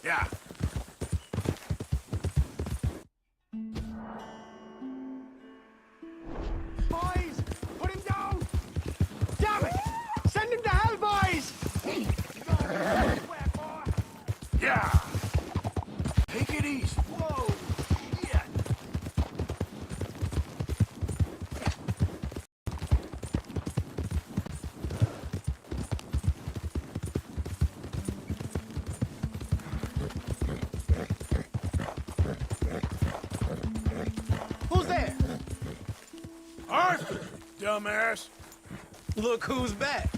Yeah. Boys, put him down! Damn it! Send him to hell, boys! Yeah. Take it easy. Whoa! Yeah. Who's there? Arthur, dumbass. Look who's back.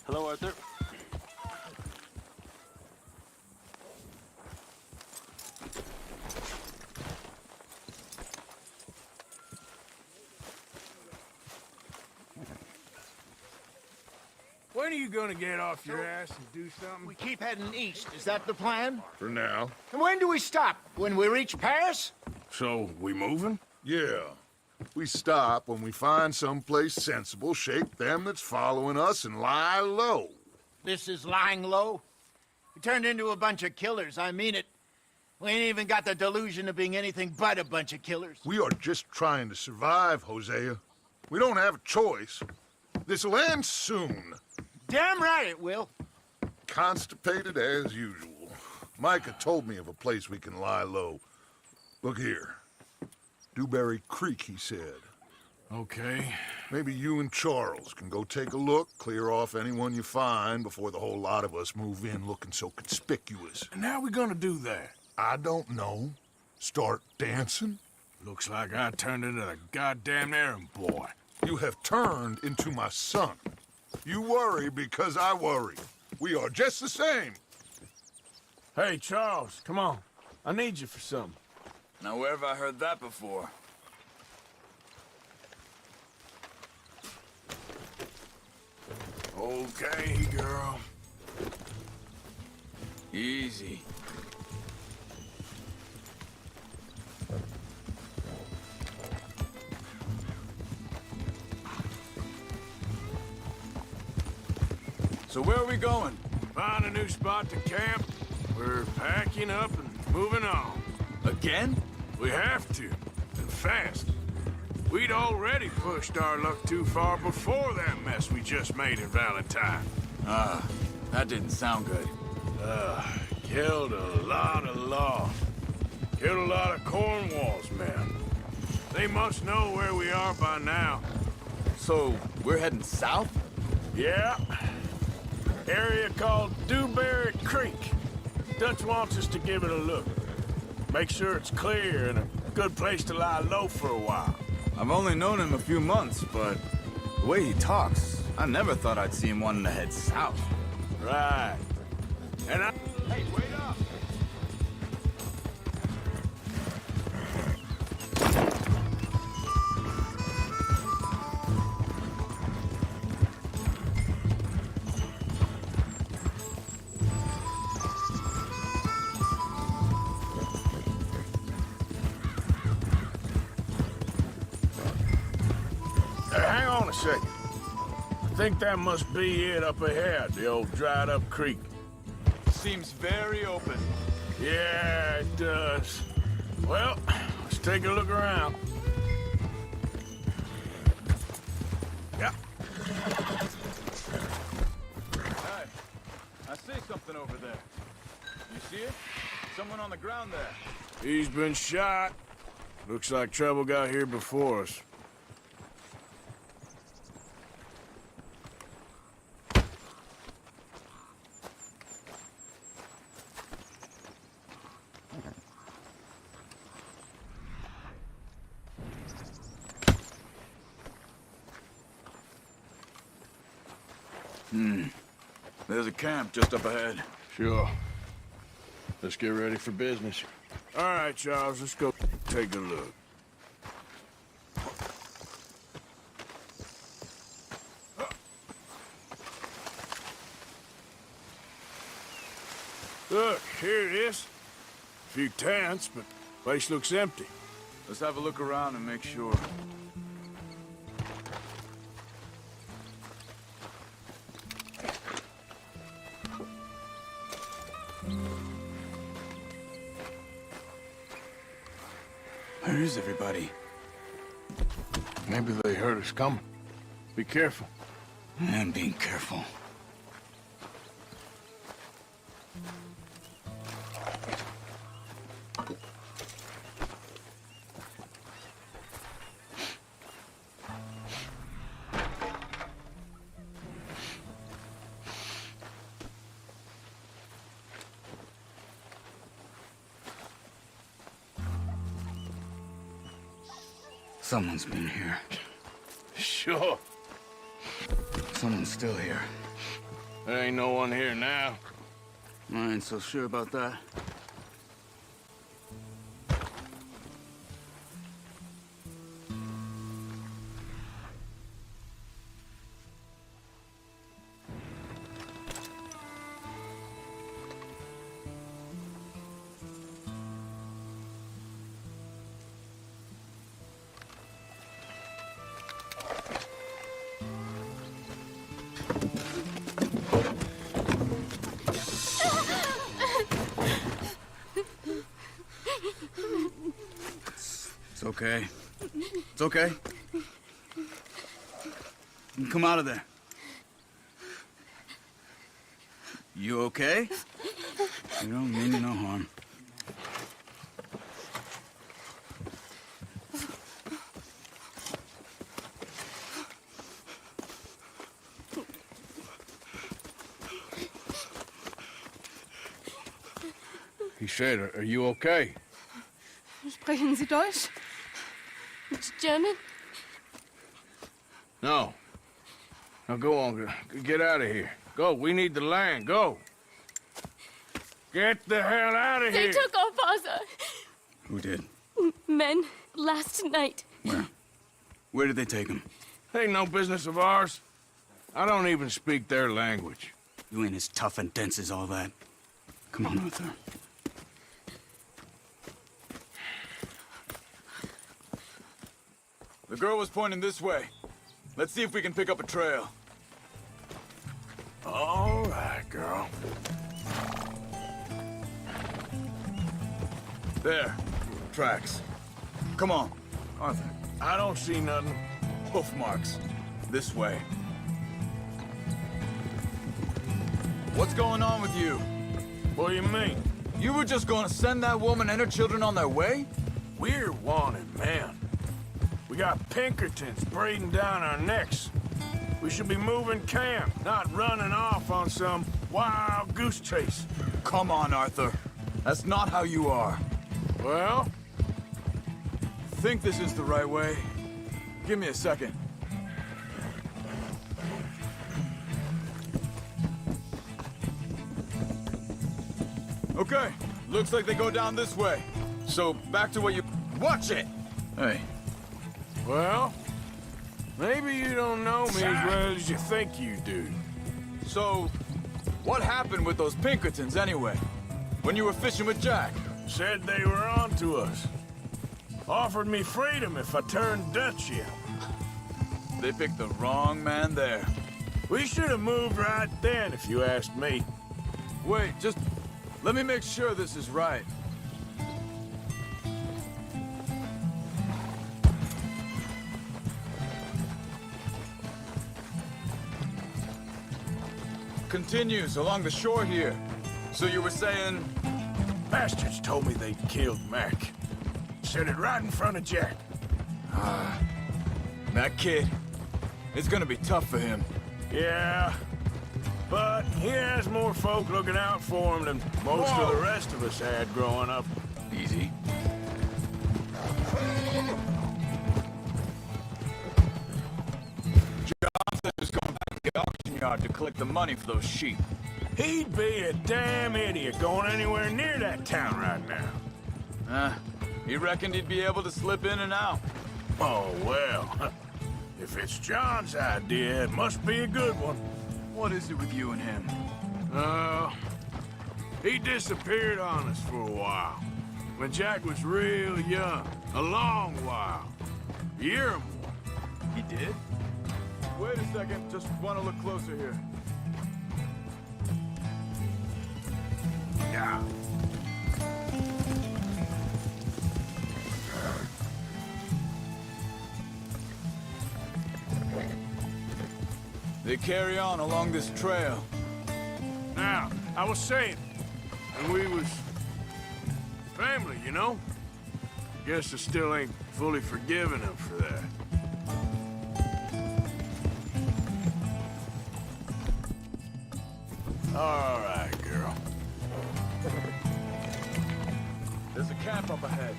Hello, Arthur. When are you gonna get off your ass and do something? We keep heading east. Is that the plan? For now. And when do we stop? When we reach Paris? So, we moving? Yeah. We stop when we find someplace sensible, shake them that's following us, and lie low. This is lying low. We turned into a bunch of killers, I mean it. We ain't even got the delusion of being anything but a bunch of killers. We are just trying to survive, Hosea. We don't have a choice. This'll end soon. Damn right it will. Constipated as usual. Micah told me of a place we can lie low. Look here. Dewberry Creek, he said. Okay. Maybe you and Charles can go take a look, clear off anyone you find before the whole lot of us move in looking so conspicuous. And how we gonna do that? I don't know. Start dancing? Looks like I turned into the goddamn errand boy. You have turned into my son. You worry because I worry. We are just the same. Hey, Charles, come on. I need you for something. Now, where have I heard that before? Okay, girl. Easy. So where are we going? Find a new spot to camp. We're packing up and moving on. Again? We have to, and fast. We'd already pushed our luck too far before that mess we just made in Valentine. That didn't sound good. Killed a lot of law. Killed a lot of Cornwall's men. They must know where we are by now. So, we're heading south? Yeah. Area called Dewberry Creek. Dutch wants us to give it a look. Make sure it's clear and a good place to lie low for a while. I've only known him a few months, but the way he talks, I never thought I'd see him wanting to head south. Right. And I... Hey, wait up! Hang on a second. I think that must be it up ahead, the old dried-up creek. Seems very open. Yeah, it does. Well, let's take a look around. Yeah. Hey, I see something over there. You see it? Someone on the ground there. He's been shot. Looks like trouble got here before us. There's a camp just up ahead. Sure. Let's get ready for business. All right, Charles, let's go take a look. Look, here it is. A few tents, but place looks empty. Let's have a look around and make sure. Where is everybody? Maybe they heard us coming. Be careful. I'm being careful. Someone's been here. Sure. Someone's still here. There ain't no one here now. I ain't so sure about that. It's okay. It's okay. You come out of there. You okay? You don't mean you no harm. He said, are you okay? Sprechen Sie Deutsch? German? No. Now go on, get out of here. Go, we need the land, go. Get the hell out of They here. took our father. Who did? Men, last night. Where? Where did they take him? Ain't no business of ours. I don't even speak their language. You ain't as tough and dense as all that. Come on, Arthur. The girl was pointing this way. Let's see if we can pick up a trail. All right, girl. There. Tracks. Come on, Arthur. I don't see nothing. Hoof marks. This way. What's going on with you? What do you mean? You were just gonna send that woman and her children on their way? We're wanted, man. We got Pinkertons breathing down our necks. We should be moving camp, not running off on some wild goose chase. Come on, Arthur. That's not how you are. Well, Think this is the right way? Give me a second. Okay, looks like they go down this way. So, back to what you... Watch it! Hey. well, maybe you don't know me as well as you think you do. So, what happened with those Pinkertons anyway? When you were fishing with Jack? Said they were on to us. Offered me freedom if I turned Dutch yet. They picked the wrong man there. We should have moved right then, if you asked me. Wait, just... let me make sure this is right. Continues along the shore here. So you were saying... Bastards told me they'd killed Mac. Said it right in front of Jack. That kid, it's gonna be tough for him. Yeah, but he has more folk looking out for him than most of the rest of us had growing up. Easy. Just going back to the auction yard to collect the money for those sheep. He'd be a damn idiot going anywhere near that town right now. He reckoned he'd be able to slip in and out. Oh, well. If it's John's idea, it must be a good one. What is it with you and him? He disappeared on us for a while. When Jack was real young. A long while. A year or more. He did? Wait a second, just want to look closer here. Yeah. They carry on along this trail. Now, I was saying, and we was family, you know? Guess I still ain't fully forgiven him for that. All right, girl. There's a camp up ahead.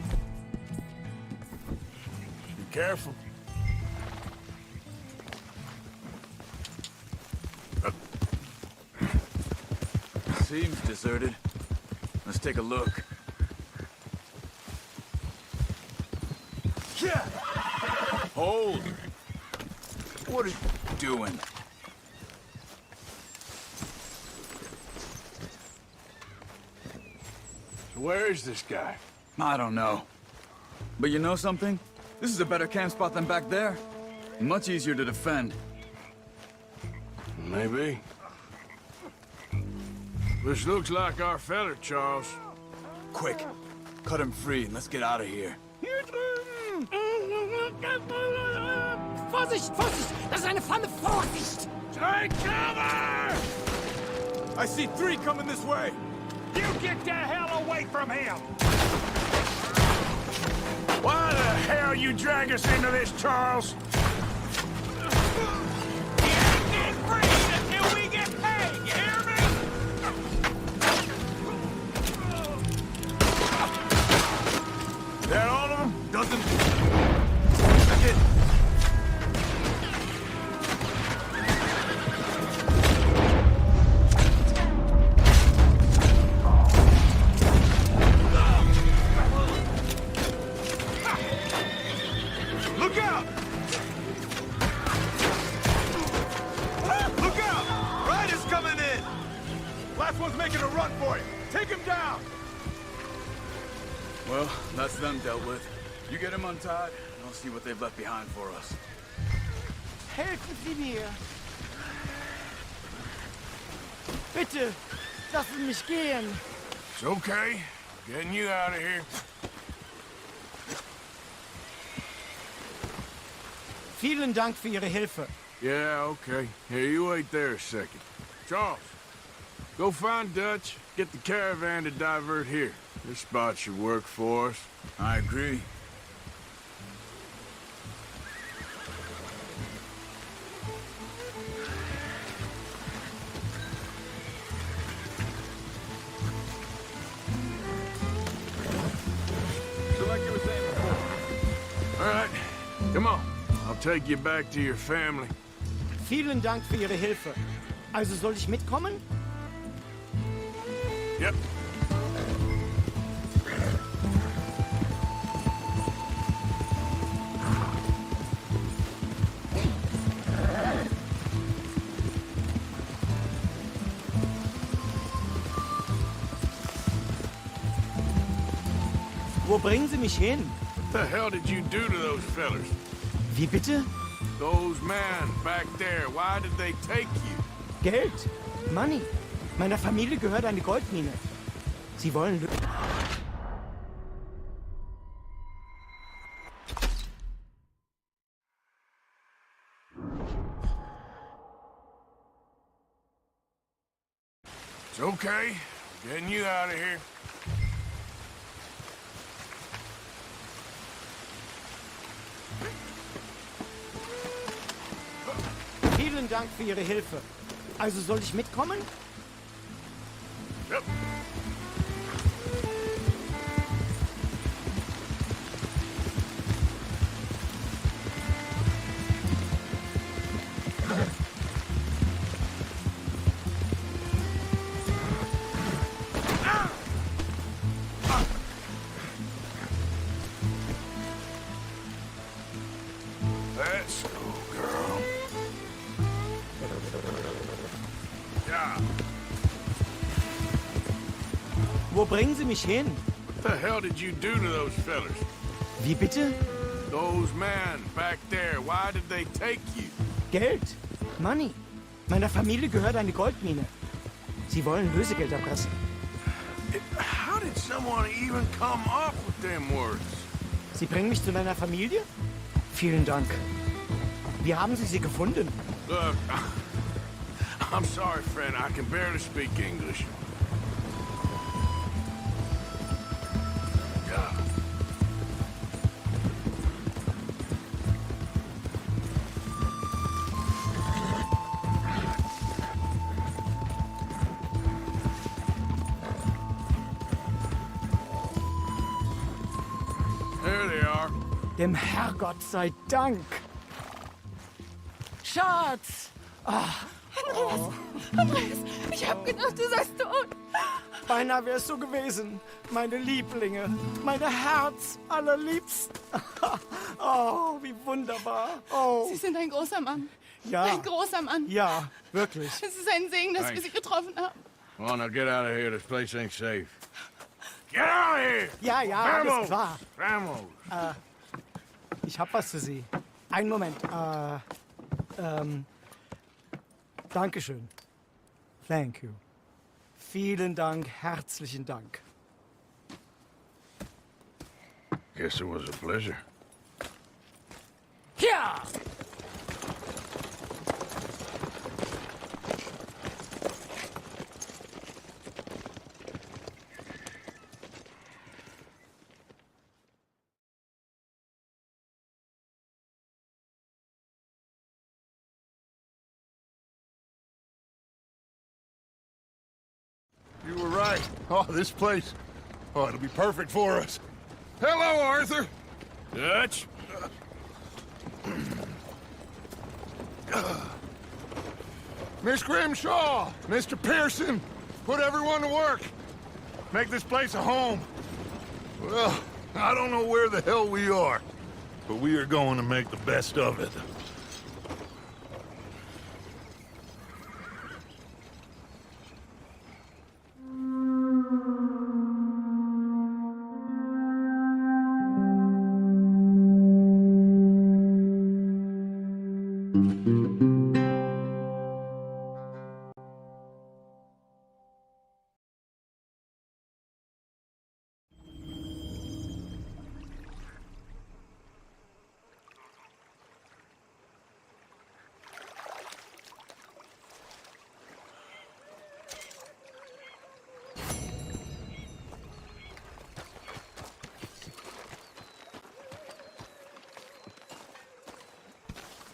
Be careful. Seems deserted. Let's take a look. Yeah! Hold! What are you doing? So where is this guy? I don't know. But you know something? This is a better camp spot than back there. Much easier to defend. Maybe. This looks like our feller, Charles. Quick, cut him free and let's get out of here. Vorsicht, Vorsicht! Das ist eine Pfanne! Vorsicht! Take cover! I see 3 coming this way! You get the hell away from him! Why the hell you drag us into this, Charles? He ain't get free until we get paid, you hear me? That all of them? Doesn't... Look out! Look out! Riders coming in! Last one's making a run for it! Take him down! Well, that's them dealt with. You get him untied, and I'll see what they've left behind for us. Helfen Sie mir! Bitte, lassen Sie mich gehen! It's okay. Getting you out of here. Vielen Dank für Ihre Hilfe. Yeah, okay. Here, you wait there a second. Charles, go find Dutch, get the caravan to divert here. This spot should work for us. I agree. So like you were saying before. All right, come on. I'll take you back to your family. Vielen Dank für Ihre Hilfe. Also soll ich mitkommen? Yep. Wo bringen Sie mich hin? What the hell did you do to those fellers? Wie bitte? Those men back there, why did they take you? Geld. Money. Meiner Familie gehört eine Goldmine. Sie wollen... It's okay. Getting you out of here. Vielen Dank für Ihre Hilfe. Also soll ich mitkommen? Yep. Let's go, girl. Yeah. Wo bringen Sie mich hin? What the hell did you do to those fellas? Wie bitte? Those men back there, why did they take you? Geld. Money. Meiner Familie gehört eine Goldmine. Sie wollen Lösegeld erpressen. How did someone even come up with them words? Sie bringen mich zu meiner Familie? Vielen Dank. Wie haben Sie sie gefunden? Look, I'm sorry, friend. I can barely speak English. God. There they are. Dem Herrgott sei Dank. Schatz! Andreas, ich hab gedacht, du seist tot. Beinahe wär's so gewesen. Meine Lieblinge. Meine Herz allerliebsten. Oh, wie wunderbar. Oh, Sie sind ein großer Mann. ja. Ein großer Mann. Ja, wirklich. Es ist ein Segen, dass wir Sie getroffen haben. Come on, now get out of here. This place ain't safe. Get out of here! Ja, ja, alles Vamos! klar. Vamos! Ich hab was für Sie. Einen Moment. Dankeschön. Thank you. Vielen Dank, herzlichen Dank. Guess it was a pleasure. Ja! You were right. Oh, this place. Oh, it'll be perfect for us. Hello, Arthur. Dutch? Miss Grimshaw, Mr. Pearson, put everyone to work. Make this place a home. Well, I don't know where the hell we are, but we are going to make the best of it.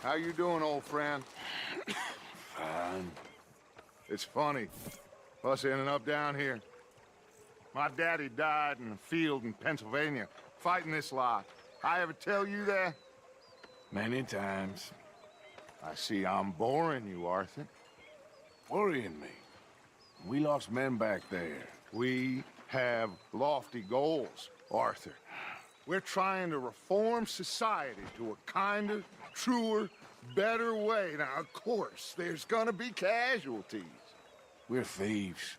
How you doing, old friend? Fine. It's funny, us ending up down here. My daddy died in a field in Pennsylvania, fighting this lot. I ever tell you that? Many times. I see I'm boring you, Arthur. Worrying me. We lost men back there. We have lofty goals, Arthur. We're trying to reform society to a kinder, truer, better way. Now, of course, there's gonna be casualties. We're thieves.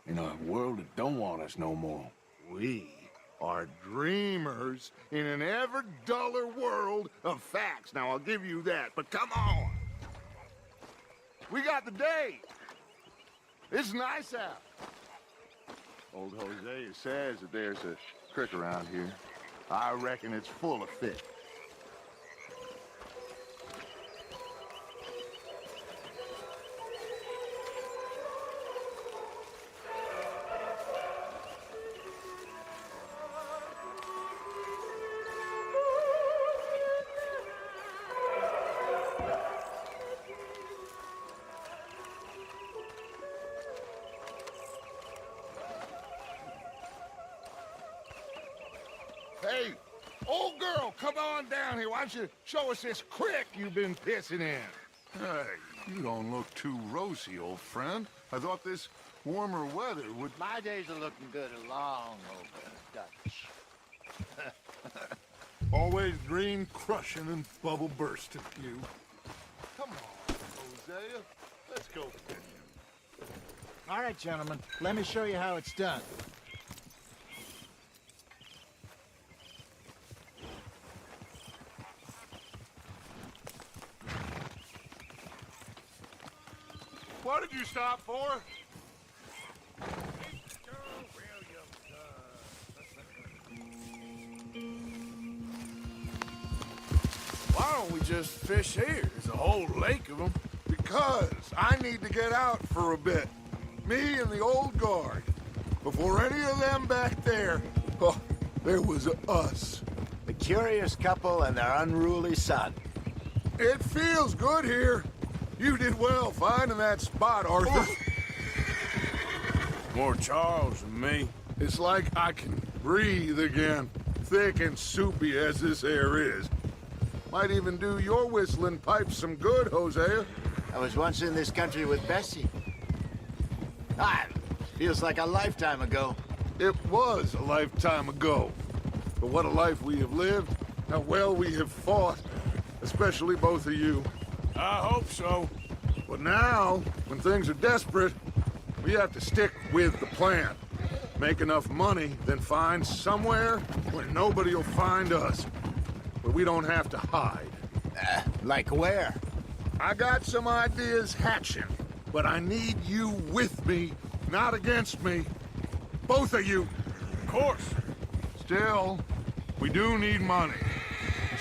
In a world that don't want us no more. We are dreamers in an ever duller world of facts. Now, I'll give you that, but come on. We got the day. It's nice out. Old Hosea says that there's a creek around here. I reckon it's full of fish. Hey, old girl, come on down here. Why don't you show us this creek you've been pissing in? Hey, you don't look too rosy, old friend. I thought this warmer weather would... My days are looking good along over Dutch. Always dream crushing and bubble bursting, you. Come on, Hosea. Let's go fishing. All right, gentlemen, let me show you how it's done. what did you stop for? Why don't we just fish here? There's a whole lake of them. Because I need to get out for a bit. Me and the old guard. Before any of them back there, oh, there was us. The curious couple and their unruly son. It feels good here. You did well finding that spot, Arthur. More Charles than me. It's like I can breathe again, thick and soupy as this air is. Might even do your whistling pipes some good, Hosea. I was once in this country with Bessie. Feels like a lifetime ago. It was a lifetime ago. But what a life we have lived, how well we have fought, especially both of you. I hope so. But now, when things are desperate, we have to stick with the plan. Make enough money, then find somewhere where nobody will find us. Where we don't have to hide. Like where? I got some ideas hatching, but I need you with me, not against me. Both of you. Of course. Still, we do need money.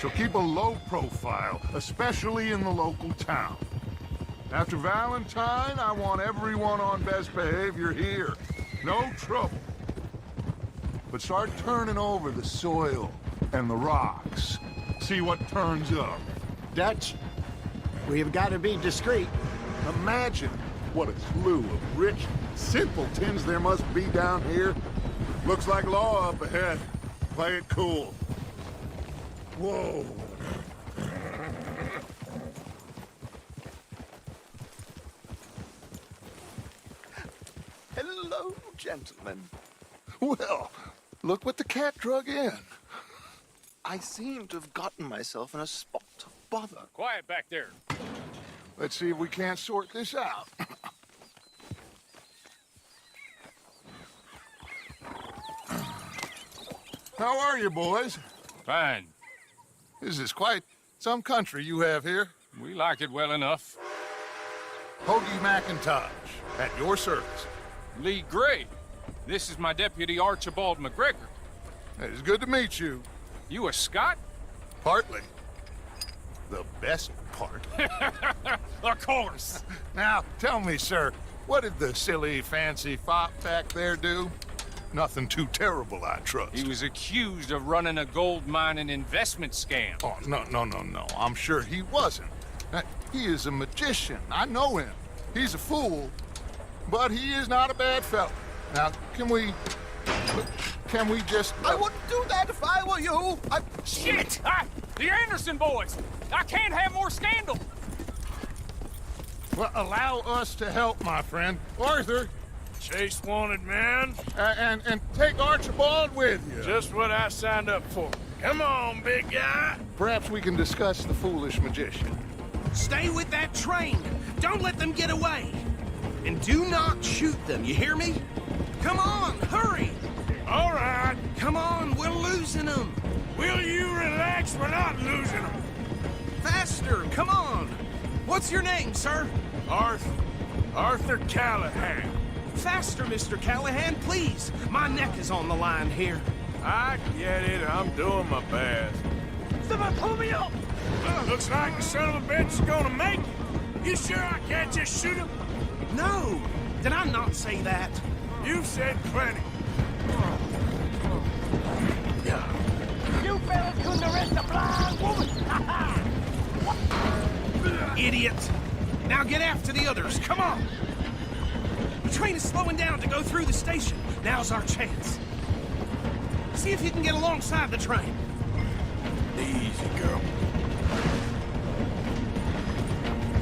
So keep a low profile, especially in the local town. After Valentine, I want everyone on best behavior here. No trouble. But start turning over the soil and the rocks. See what turns up. Dutch, we've got to be discreet. Imagine what a slew of rich simpletons there must be down here. Looks like law up ahead. Play it cool. Whoa. Hello, gentlemen. Well, look what the cat drug in. I seem to have gotten myself in a spot of bother. Quiet back there. Let's see if we can't sort this out. How are you, boys? Fine. This is quite some country you have here. We like it well enough. Hoagie McIntosh, at your service. Lee Gray. This is my deputy Archibald McGregor. It's good to meet you. You a Scot? Partly. The best part. Of course. Now, tell me, sir, what did the silly, fancy fop back there do? Nothing too terrible, I trust. He was accused of running a gold mining investment scam. Oh, no. I'm sure he wasn't. He is a magician. I know him. He's a fool, but he is not a bad fellow. Now, can we just... I wouldn't do that if I were you. Shit! The Anderson boys! I can't have more scandal! Well, allow us to help, my friend. Arthur, Chase wanted man. and take Archibald with you. Just what I signed up for. Come on, big guy. Perhaps we can discuss the foolish magician. Stay with that train. Don't let them get away. And do not shoot them, you hear me? Come on, hurry. All right. Come on, we're losing them. Will you relax? We're not losing them. Faster, come on. What's your name, sir? Arthur Callahan. Faster, Mr. Callahan, please. My neck is on the line here. I get it. I'm doing my best. Someone pull me up. Looks like the son of a bitch is gonna make it. You sure I can't just shoot him? No, did I not say that? You've said plenty. You fellas couldn't arrest a blind woman! Idiot! Now get after the others, come on! The train is slowing down to go through the station. Now's our chance. See if you can get alongside the train. Easy, girl.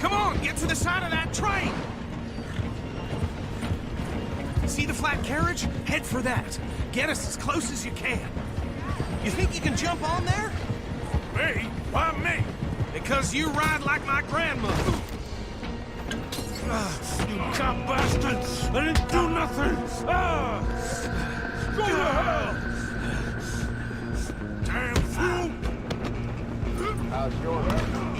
Come on, get to the side of that train! See the flat carriage? Head for that. Get us as close as you can. You think you can jump on there? Me? Why me? Because you ride like my grandmother. You cop bastard! I didn't do nothing! Go to hell! Damn fool! How's your head?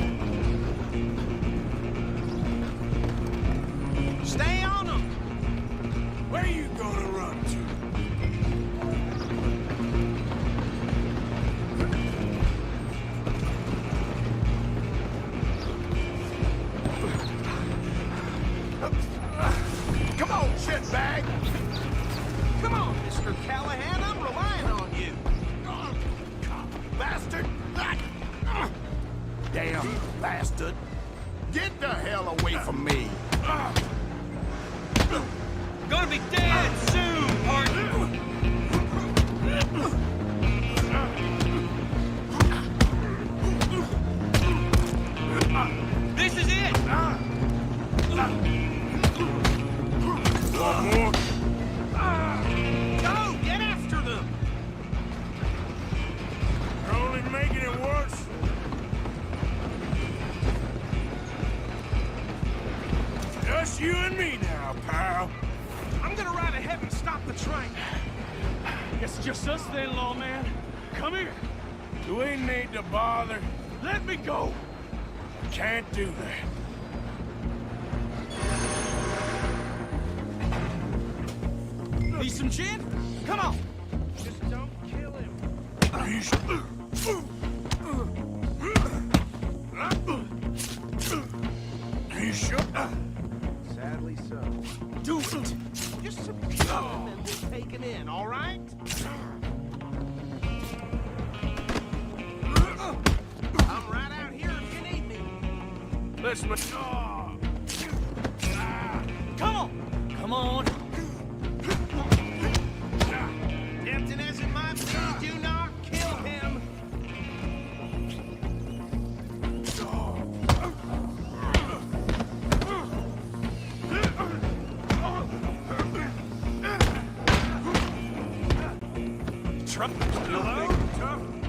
bastard! Get the hell away from me! Gonna be dead soon, partner! This is it! One more. Go! Get after them! You're only making it worse. Just you and me now, pal. I'm gonna ride ahead and stop the train. Guess it's just us then, lawman. Come here. Do we need to bother? Let me go. Can't do that. Need some gin? Come on! Just don't kill him. You sure? Sadly so. Do it! Just some kill him and we'll take him in, all right? I'm right out here if you need me. Let's Come on! Come on! Tempting as it might be, do not kill him! Truck hello?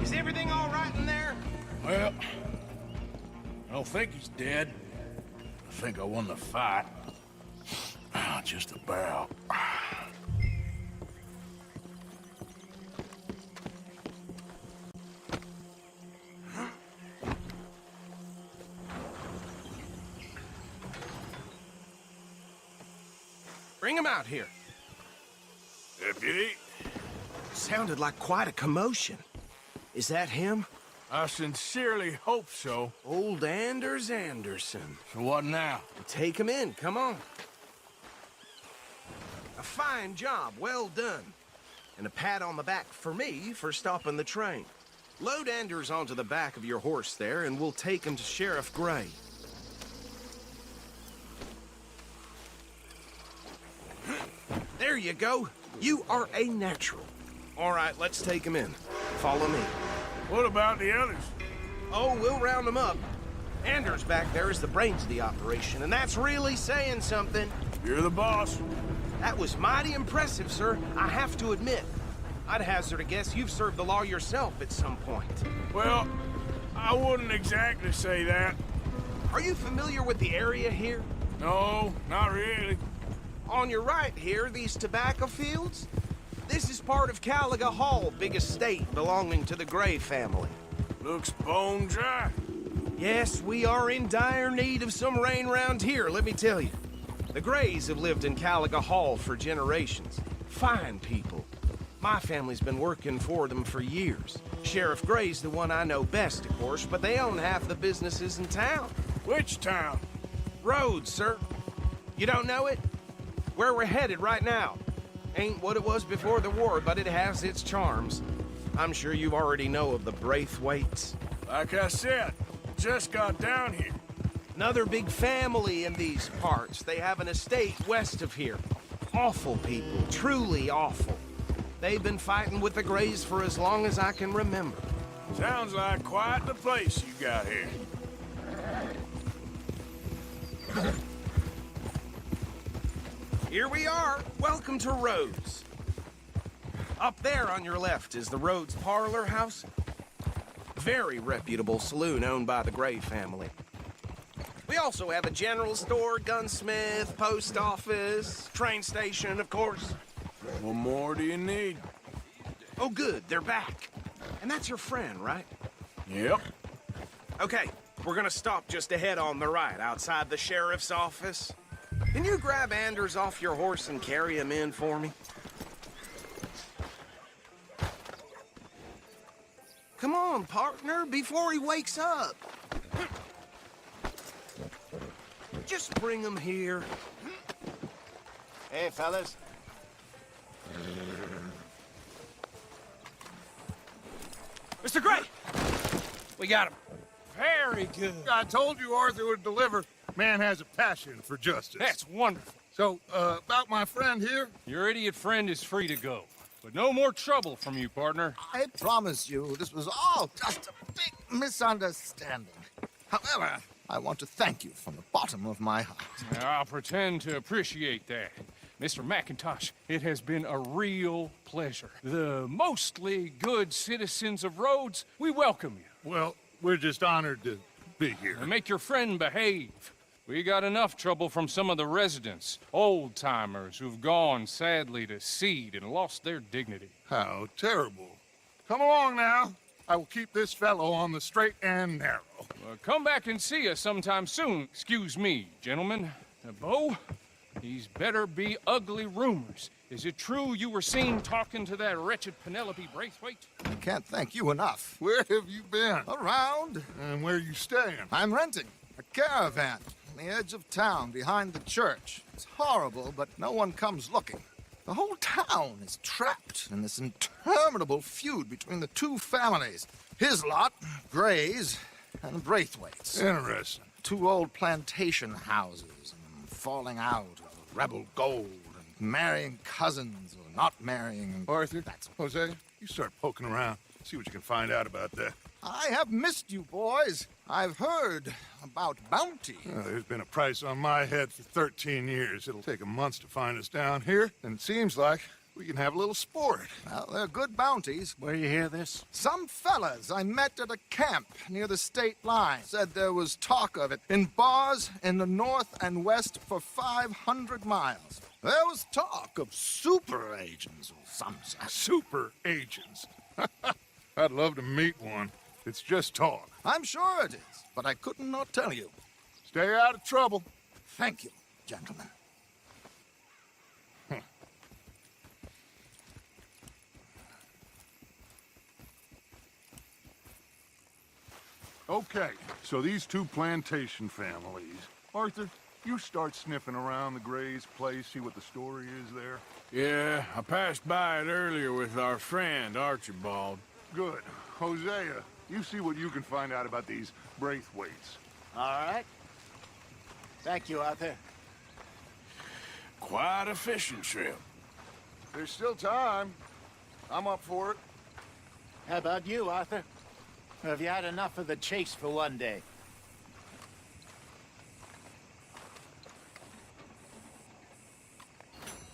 Is everything all right in there? Well, I don't think he's dead. I think I won the fight. Just about. Bring him out here. Deputy, Sounded like quite a commotion. Is that him? I sincerely hope so. Old Anders Anderson. So what now? Take him in, come on. A fine job, well done. And a pat on the back for me for stopping the train. Load Anders onto the back of your horse there, and we'll take him to Sheriff Gray. There you go. You are a natural. All right, let's take him in. Follow me. What about the others? Oh, we'll round them up. Anders back there is the brains of the operation, and that's really saying something. You're the boss. That was mighty impressive, sir. I have to admit. I'd hazard a guess you've served the law yourself at some point. Well, I wouldn't exactly say that. Are you familiar with the area here? No, not really. On your right here, these tobacco fields? This is part of Caliga Hall, big estate belonging to the Gray family. Looks bone dry. Yes, we are in dire need of some rain round here, let me tell you. The Grays have lived in Caliga Hall for generations. Fine people. My family's been working for them for years. Sheriff Gray's the one I know best, of course, but they own half the businesses in town. Which town? Rhodes, sir. You don't know it? Where we're headed right now. Ain't what it was before the war, but it has its charms. I'm sure you already know of the Braithwaites. Like I said, just got down here. Another big family in these parts. They have an estate west of here. Awful people, truly awful. They've been fighting with the Grays for as long as I can remember. Sounds like quite the place you got here. Here we are. Welcome to Rhodes. Up there on your left is the Rhodes Parlor House. Very reputable saloon owned by the Gray family. We also have a general store, gunsmith, post office, train station, of course. What more do you need? Oh, good. They're back. And that's your friend, right? Yep. Okay, we're gonna stop just ahead on the right, outside the sheriff's office. Can you grab Anders off your horse and carry him in for me? Come on, partner, before he wakes up. Just bring him here. Hey, fellas. Mr. Gray! We got him. Very good. I told you Arthur would deliver. Man has a passion for justice. That's wonderful. So, about my friend here? Your idiot friend is free to go. But no more trouble from you, partner. I promise you, this was all just a big misunderstanding. However, I want to thank you from the bottom of my heart. I'll pretend to appreciate that. Mr. McIntosh, it has been a real pleasure. The mostly good citizens of Rhodes, we welcome you. Well, we're just honored to be here. And make your friend behave. We got enough trouble from some of the residents, old-timers who've gone, sadly, to seed and lost their dignity. How terrible. Come along now. I will keep this fellow on the straight and narrow. Come back and see us sometime soon. Excuse me, gentlemen. Bo, these better be ugly rumors. Is it true you were seen talking to that wretched Penelope Braithwaite? I can't thank you enough. Where have you been? Around. And where are you staying? I'm renting a caravan on the edge of town behind the church. It's horrible, but no one comes looking. The whole town is trapped in this interminable feud between the two families. His lot, Gray's, and Braithwaite's. Interesting. Two old plantation houses, and falling out of rebel gold, and marrying cousins or not marrying. Arthur, That's Jose, you start poking around. See what you can find out about that. I have missed you, boys. I've heard about bounty. There's been a price on my head for 13 years. It'll take a month to find us down here, and it seems like we can have a little sport. Well, they're good bounties. Where you hear this? Some fellas I met at a camp near the state line said there was talk of it in bars in the north and west for 500 miles. There was talk of super agents or some such. Super agents. I'd love to meet one. It's just talk. I'm sure it is, but I couldn't not tell you. Stay out of trouble. Thank you, gentlemen. Okay, so these two plantation families. Arthur, you start sniffing around the Gray's place, see what the story is there. Yeah, I passed by it earlier with our friend, Archibald. Good. Hosea, you see what you can find out about these Braithwaites. All right. Thank you, Arthur. Quite a fishing trip. There's still time. I'm up for it. How about you, Arthur? Or have you had enough of the chase for one day?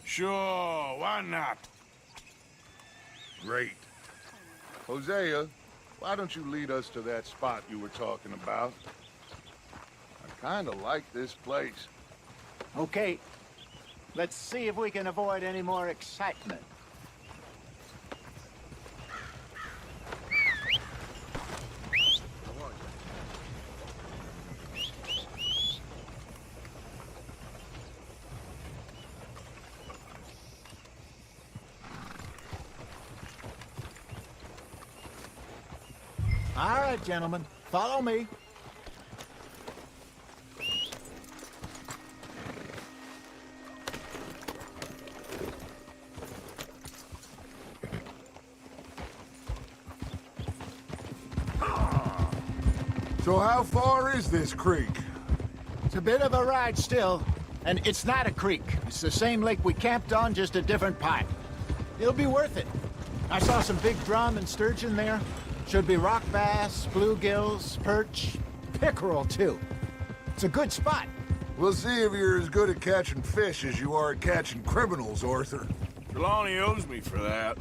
Sure, why not? Great. Hosea, why don't you lead us to that spot you were talking about? I kind of like this place. Okay. Let's see if we can avoid any more excitement. All right, gentlemen, follow me. So how far is this creek? It's a bit of a ride still, and it's not a creek. It's the same lake we camped on, just a different part. It'll be worth it. I saw some big drum and sturgeon there. Should be rock bass, bluegills, perch, pickerel, too. It's a good spot. We'll see if you're as good at catching fish as you are at catching criminals, Arthur. Trelawney owes me for that.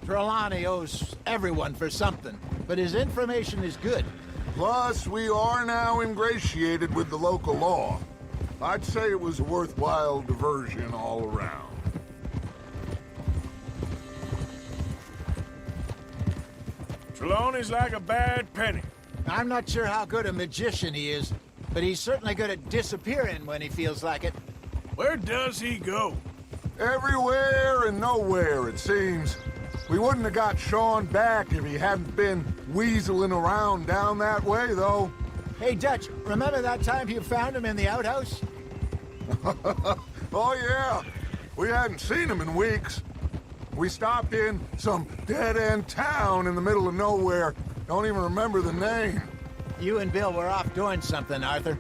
Trelawney owes everyone for something, but his information is good. Plus, we are now ingratiated with the local law. I'd say it was a worthwhile diversion all around. Trelawney's like a bad penny. I'm not sure how good a magician he is, but he's certainly good at disappearing when he feels like it. Where does he go? Everywhere and nowhere, it seems. We wouldn't have got Sean back if he hadn't been weaseling around down that way, though. Hey, Dutch, remember that time you found him in the outhouse? Oh, yeah. We hadn't seen him in weeks. We stopped in some dead-end town in the middle of nowhere. Don't even remember the name. You and Bill were off doing something, Arthur.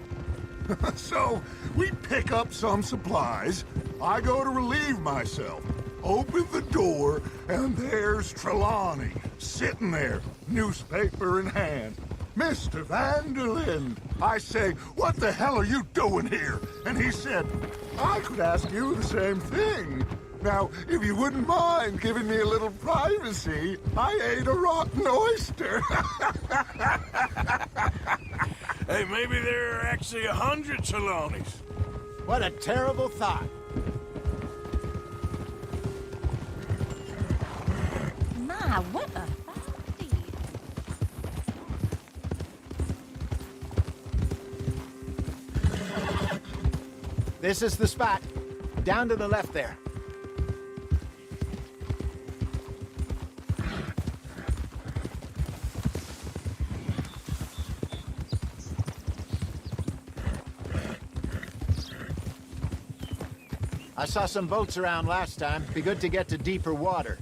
So, we pick up some supplies. I go to relieve myself. Open the door, and there's Trelawney, sitting there, newspaper in hand. Mr. Vanderlyn. I say, what the hell are you doing here? And he said, I could ask you the same thing. Now, if you wouldn't mind giving me a little privacy, I ate a rotten oyster. Hey, maybe there are actually 100 Trelawneys. What a terrible thought. My, what a fine deal. This is the spot. Down to the left there. I saw some boats around last time. Be good to get to deeper water.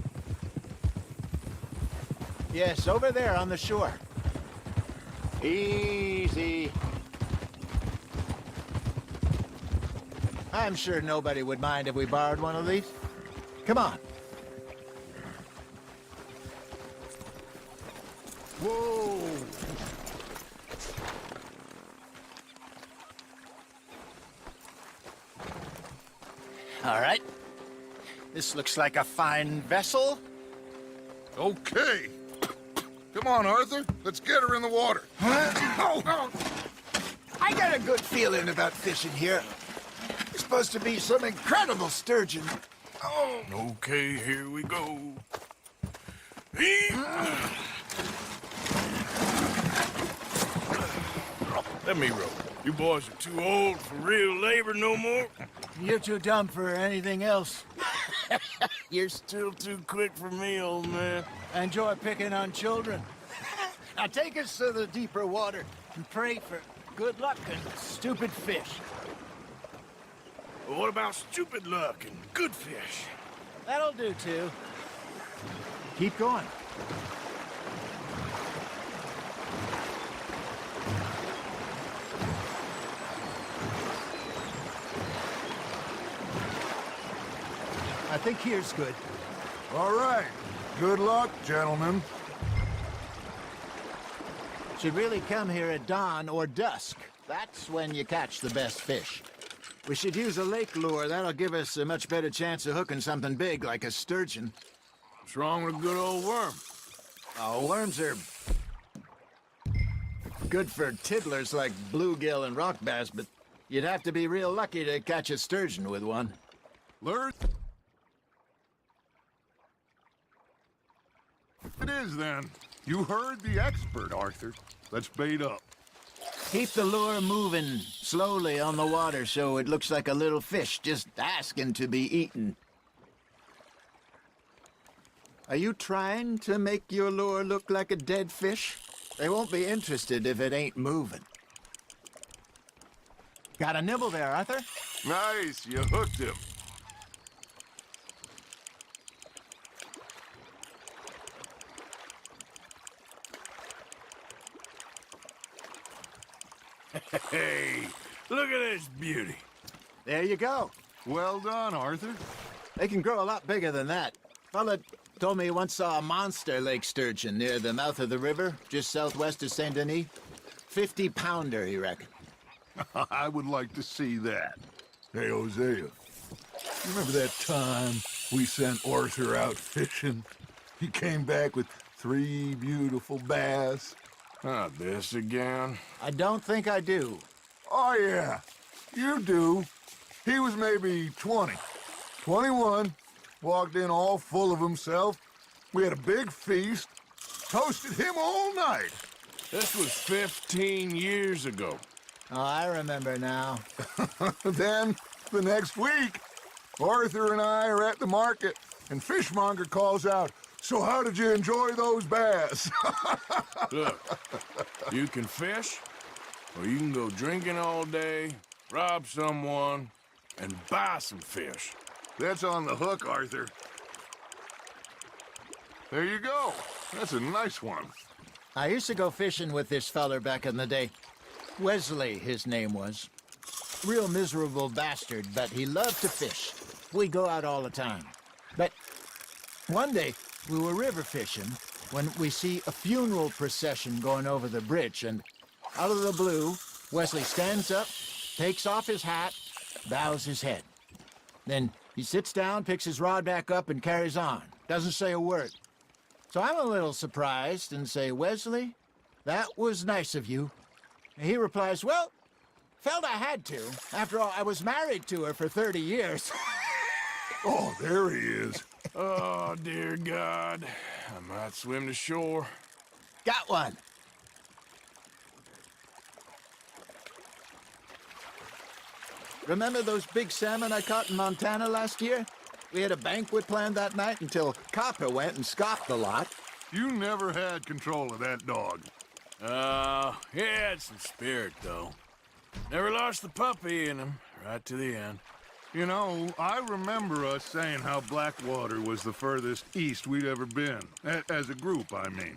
Yes, over there on the shore. Easy. I'm sure nobody would mind if we borrowed one of these. Come on. Whoa! All right. This looks like a fine vessel. Okay. Come on, Arthur. Let's get her in the water. Oh. I got a good feeling about fishing here. It's supposed to be some incredible sturgeon. Oh. Okay, here we go. Let me row. You boys are too old for real labor no more. You're too dumb for anything else. You're still too quick for me, old man. Enjoy picking on children. Now take us to the deeper water and pray for good luck and stupid fish. Well, what about stupid luck and good fish? That'll do, too. Keep going. I think here's good. All right. Good luck, gentlemen. Should really come here at dawn or dusk. That's when you catch the best fish. We should use a lake lure. That'll give us a much better chance of hooking something big like a sturgeon. What's wrong with a good old worm? Oh, worms are good for tiddlers like bluegill and rock bass, but you'd have to be real lucky to catch a sturgeon with one. Learn. It is, then. You heard the expert, Arthur. Let's bait up. Keep the lure moving slowly on the water so it looks like a little fish just asking to be eaten. Are you trying to make your lure look like a dead fish? They won't be interested if it ain't moving. Got a nibble there, Arthur? Nice, you hooked him. Hey, look at this beauty. There you go. Well done, Arthur. They can grow a lot bigger than that. Fella told me he once saw a monster lake sturgeon near the mouth of the river, just southwest of Saint Denis. 50-pounder, he reckoned. I would like to see that. Hey, Hosea, you remember that time we sent Arthur out fishing? He came back with 3 beautiful bass. Not this again. I don't think I do. Oh, yeah, you do. He was maybe 20, 21, walked in all full of himself. We had a big feast, toasted him all night. This was 15 years ago. Oh, I remember now. Then, the next week, Arthur and I are at the market, and Fishmonger calls out, "So how did you enjoy those bass?" Look, you can fish, or you can go drinking all day, rob someone, and buy some fish. That's on the hook, Arthur. There you go. That's a nice one. I used to go fishing with this feller back in the day. Wesley, his name was. Real miserable bastard, but he loved to fish. We go out all the time. But one day, we were river fishing when we see a funeral procession going over the bridge, and out of the blue, Wesley stands up, takes off his hat, bows his head. Then he sits down, picks his rod back up, and carries on. Doesn't say a word. So I'm a little surprised and say, Wesley, that was nice of you. And he replies, well, felt I had to. After all, I was married to her for 30 years. Oh, there he is. Oh, dear God. I might swim to shore. Got one. Remember those big salmon I caught in Montana last year? We had a banquet planned that night until Copper went and scoffed the lot. You never had control of that dog. He had some spirit, though. Never lost the puppy in him, right to the end. You know, I remember us saying how Blackwater was the furthest east we'd ever been. As a group, I mean.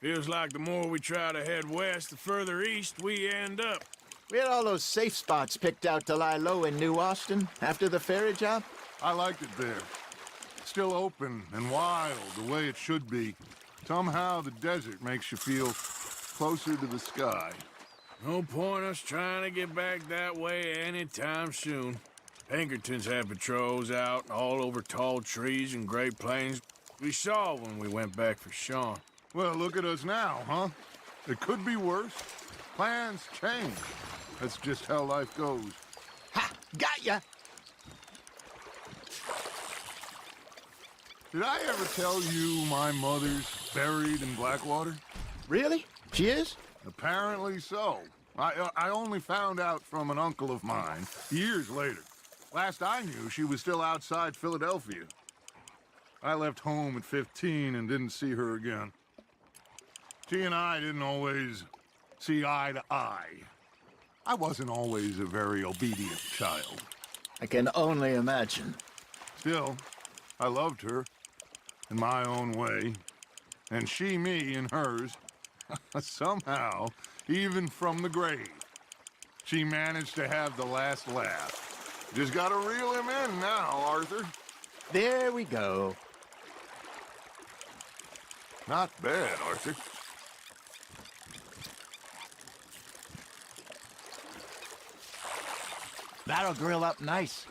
Feels like the more we try to head west, the further east we end up. We had all those safe spots picked out to lie low in New Austin after the ferry job. I liked it there. Still open and wild, the way it should be. Somehow the desert makes you feel closer to the sky. No point us trying to get back that way anytime soon. Pinkertons had patrols out all over tall trees and Great Plains. We saw when we went back for Sean. Well, look at us now, huh? It could be worse. Plans change. That's just how life goes. Ha! Got ya! Did I ever tell you my mother's buried in Blackwater? Really? She is? Apparently so. I only found out from an uncle of mine years later. Last I knew, she was still outside Philadelphia. I left home at 15 and didn't see her again. She and I didn't always see eye to eye. I wasn't always a very obedient child. I can only imagine. Still, I loved her in my own way, and she me in hers. Somehow, even from the grave, she managed to have the last laugh. Just gotta reel him in now, Arthur. There we go. Not bad, Arthur. That'll grill up nice.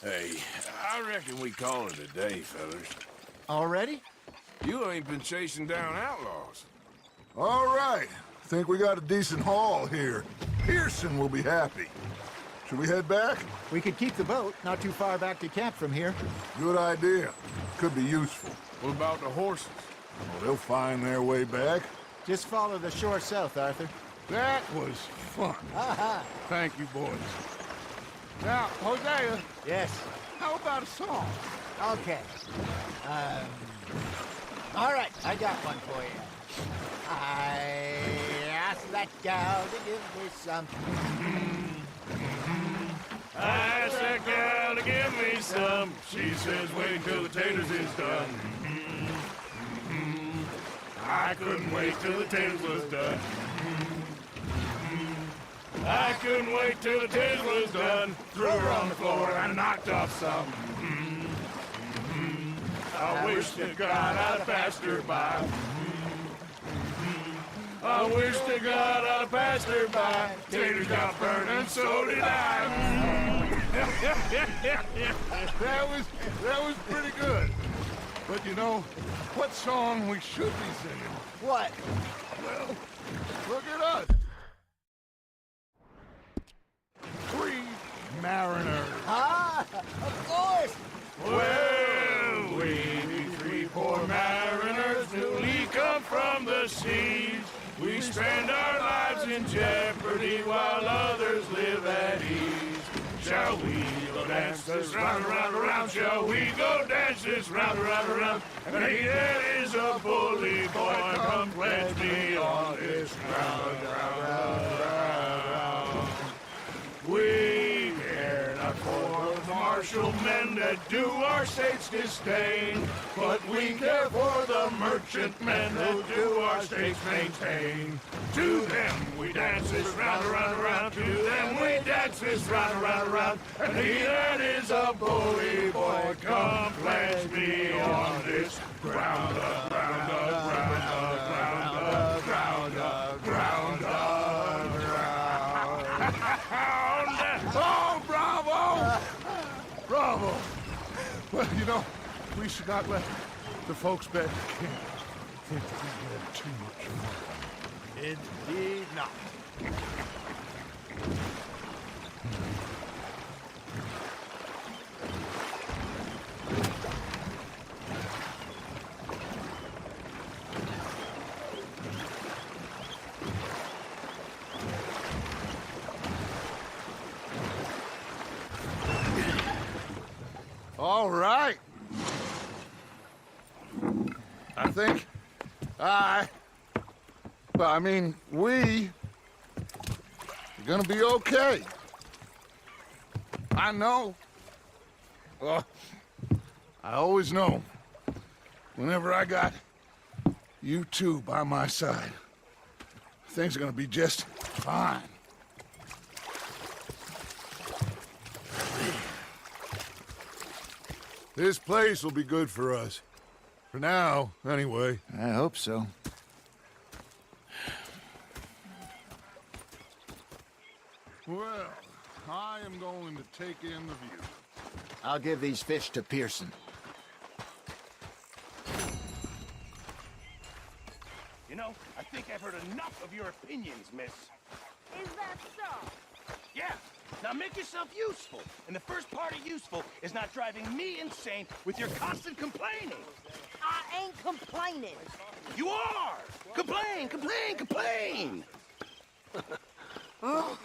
Hey, I reckon we call it a day, fellas. Already? You ain't been chasing down outlaws. All right. Think we got a decent haul here. Pearson will be happy. Should we head back? We could keep the boat not too far back to camp from here. Good idea. Could be useful. What about the horses? Well, they'll find their way back. Just follow the shore south, Arthur. That was fun. Aha! Thank you, boys. Now, Hosea, Yes. how about a song? Okay. All right, I got one for you. I asked that gal to give me some. I asked that gal to give me some. She says, wait till the taters is done. I couldn't wait till the taters was done. I couldn't wait till the taters was done. Threw her on the floor and knocked off some. I wish to God I'd passed her by. I wish to God I'd passed her by. Taters got burned and so did I. That was pretty good. But you know, what song we should be singing? What? Well, look at us. Three mariners. Ah, of course. Well, we be three poor mariners newly come from the seas. We spend our lives in jeopardy while others live at ease. Shall we go dance this round, around, around? Shall we go dance this round, around, around? And he that is a bully boy, come pledge me on this round, round, round, round. We care not for tomorrow. martial men that do our state's disdain. But we care for the merchantmen that do our state's maintain. To them we dance this round, around, around. To them we dance this round, around, around. And he that is a bully boy, come pledge me on this ground up, ground up, ground up, ground up, ground up, ground up, ground up. Oh, bravo! Bravo! Well, you know, we should not let the folks back in camp think that we have too much money. Indeed not. All right. I think we are gonna be okay. I know. Well, I always know. Whenever I got you two by my side, things are gonna be just fine. This place will be good for us. For now, anyway. I hope so. Well, I am going to take in the view. I'll give these fish to Pearson. You know, I think I've heard enough of your opinions, miss. Is that so? Yeah. Now make yourself useful. And the first part of useful is not driving me insane with your constant complaining. I ain't complaining. You are! Complain, complain, complain! Oh,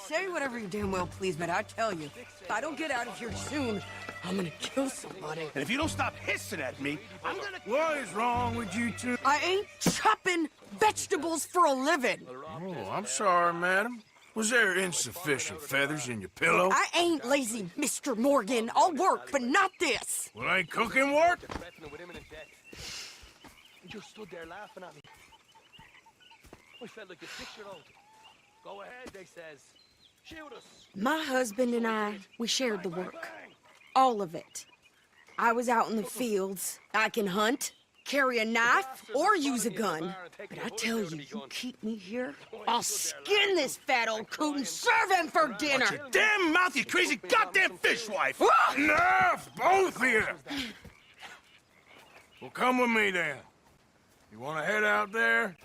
say whatever you damn well please, but I tell you, if I don't get out of here soon, I'm gonna kill somebody. And if you don't stop hissing at me, I'm gonna... What is wrong with you two? I ain't chopping vegetables for a living. Oh, I'm sorry, madam. Was there insufficient feathers in your pillow? I ain't lazy, Mr. Morgan. I'll work, but not this. Well, ain't cooking work? You just stood there laughing at me. I felt like a 6-year-old. Go ahead, they says. Shoot us. My husband and I, we shared the work. All of it. I was out in the fields. I can hunt, carry a knife, or use a gun. But I tell you, you keep me here, I'll skin this fat old coot and serve him for dinner. Watch your damn mouth, you crazy goddamn fishwife! Enough, both of you! Well, come with me then. You want to head out there,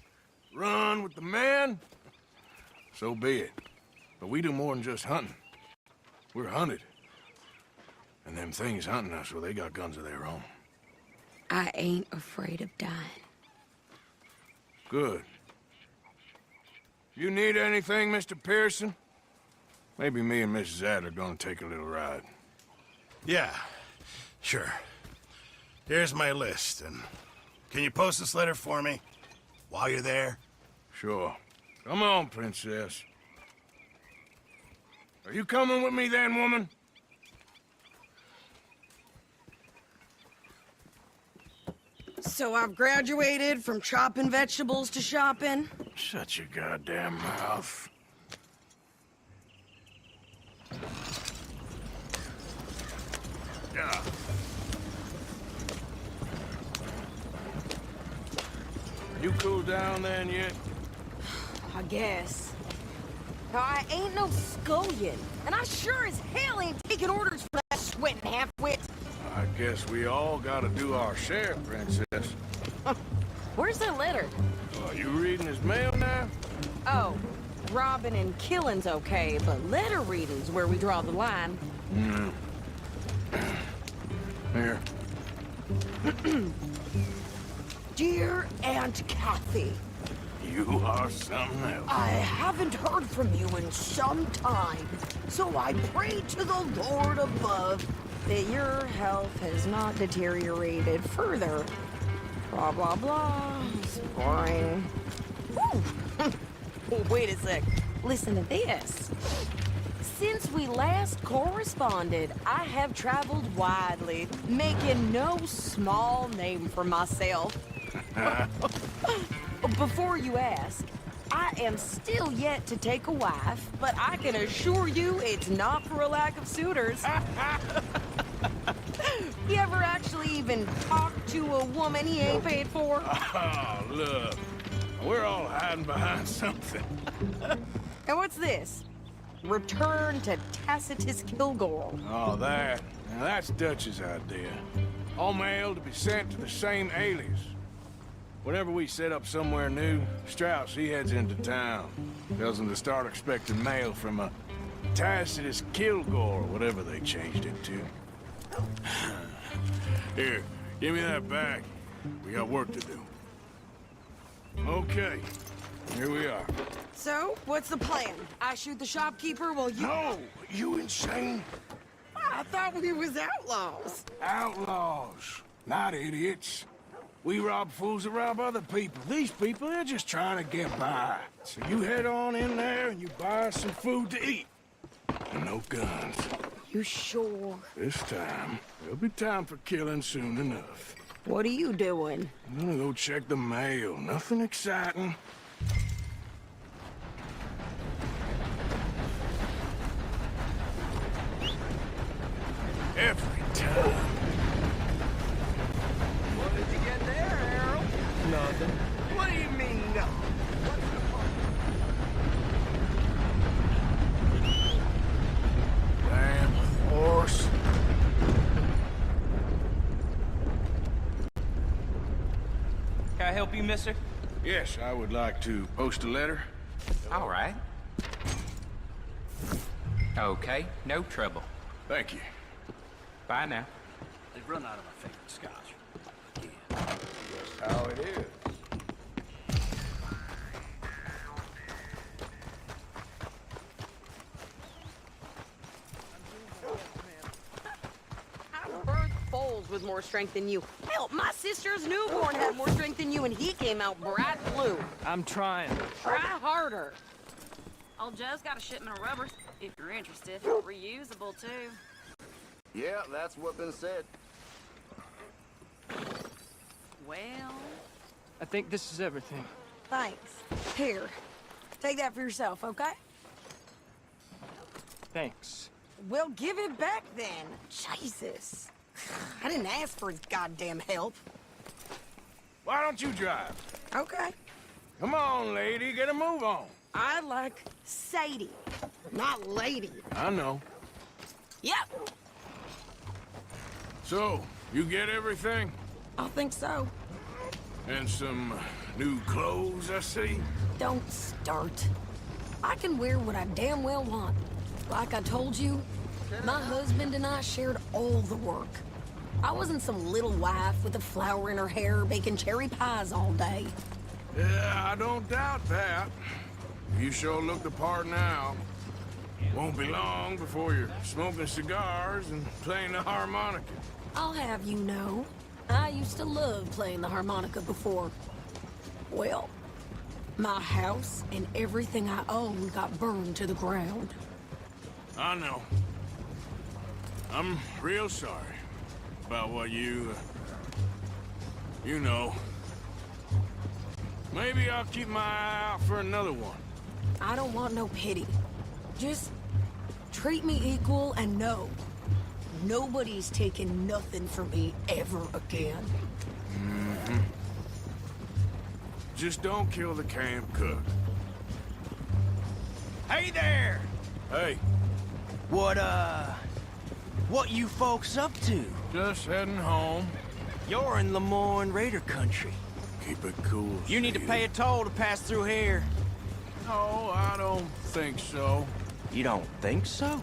run with the men? So be it. But we do more than just hunting. We're hunted. And them things hunting us, well, they got guns of their own. I ain't afraid of dying. Good. You need anything, Mr. Pearson? Maybe me and Mrs. Adler are gonna take a little ride. Yeah, sure. Here's my list, and can you post this letter for me while you're there? Sure. Come on, Princess. Are you coming with me then, woman? So I've graduated from chopping vegetables to shopping? Shut your goddamn mouth. Yeah. You cooled down then yet? I guess. Now, I ain't no scullion, and I sure as hell ain't taking orders from that sweating half-wit. I guess we all gotta do our share, Princess. Where's that letter? Are you reading his mail now? Oh, robbing and killing's okay, but letter reading's where we draw the line. Here. Dear Aunt Kathy, You are something else. I haven't heard from you in some time, so I pray to the Lord above that your health has not deteriorated further. Blah, blah, blah. It's boring. Woo. Oh, wait a sec. Listen to this. Since we last corresponded, I have traveled widely, making no small name for myself. Before you ask, I am still yet to take a wife, but I can assure you it's not for a lack of suitors. You ever actually even talk to a woman he ain't paid for? Oh, look. We're all hiding behind something. And what's this? Return to Tacitus Kilgore. Oh, that. Now, that's Dutch's idea. All mail to be sent to the same alias. Whenever we set up somewhere new, Strauss, he heads into town. Tells them to start expecting mail from a Tacitus Kilgore, or whatever they changed it to. Here, give me that back. We got work to do. Okay, here we are. So, what's the plan? I shoot the shopkeeper while you... No! You insane? I thought we was outlaws. Outlaws, not idiots. We rob fools that rob other people. These people, they're just trying to get by. So you head on in there and you buy us some food to eat. And no guns. You sure? This time, there'll be time for killing soon enough. What are you doing? I'm gonna go check the mail. Nothing exciting. Every time. What did you get there, Harold? Nothing. What do you mean, no? What's the point? Damn horse. Can I help you, mister? Yes, I would like to post a letter. All right. Okay, no trouble. Thank you. Bye now. They've run out of my favorite scotch. That's how it is. I birthed foals with more strength than you. Hell, my sister's newborn had more strength than you, and he came out bright blue. I'm trying. Try harder. Old Joe's got a shipment of rubbers, if you're interested. Reusable, too. Yeah, that's what's been said. Well... I think this is everything. Thanks. Here, take that for yourself, okay? Thanks. Well, give it back then. Jesus. I didn't ask for his goddamn help. Why don't you drive? Okay. Come on, lady, get a move on. I like Sadie, not lady. I know. Yep. So, you get everything? I think so. And some new clothes, I see? Don't start. I can wear what I damn well want. Like I told you, my husband and I shared all the work. I wasn't some little wife with a flower in her hair baking cherry pies all day. Yeah, I don't doubt that. You sure look the part now. Won't be long before you're smoking cigars and playing the harmonica. I'll have you know, I used to love playing the harmonica before. Well, my house and everything I own got burned to the ground. I know. I'm real sorry about what you know. Maybe I'll keep my eye out for another one. I don't want no pity. Just treat me equal and know nobody's taking nothing from me ever again. Mm-hmm. Just don't kill the camp cook. Hey there! Hey. What you folks up to? Just heading home. You're in Lemoyne Raider country. Keep it cool. You need to pay a toll to pass through here. No, I don't think so. You don't think so?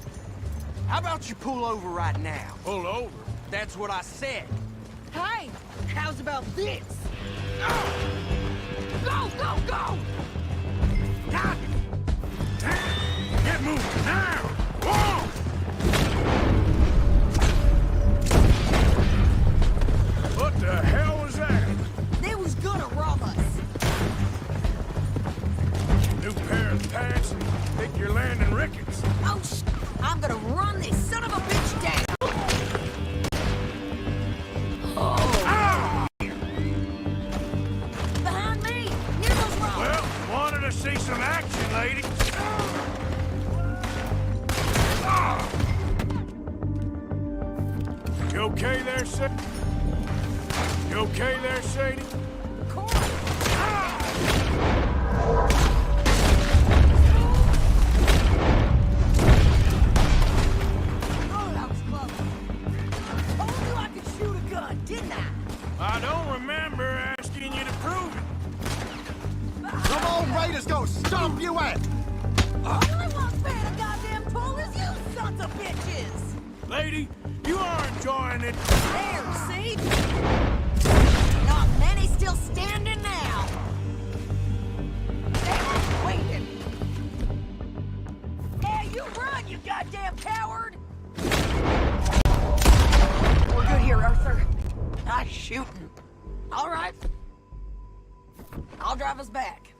How about you pull over right now? Pull over? That's what I said. Hey, how's about this? Go, go, go! God damn! Get moving now! Whoa! What the hell was that? They was gonna rob us. New pair of pants and think you're landing rickets. Oh, okay there, Sadie? You okay there, Sadie? I don't remember asking you to prove it. Come on, Raiders, go stomp you out! Sons of bitches! Lady, you are enjoying it. There, see? Not many still standing now. They're waiting. Hey, you run, you goddamn coward! We're good here, Arthur. Nice shooting. All right. I'll drive us back.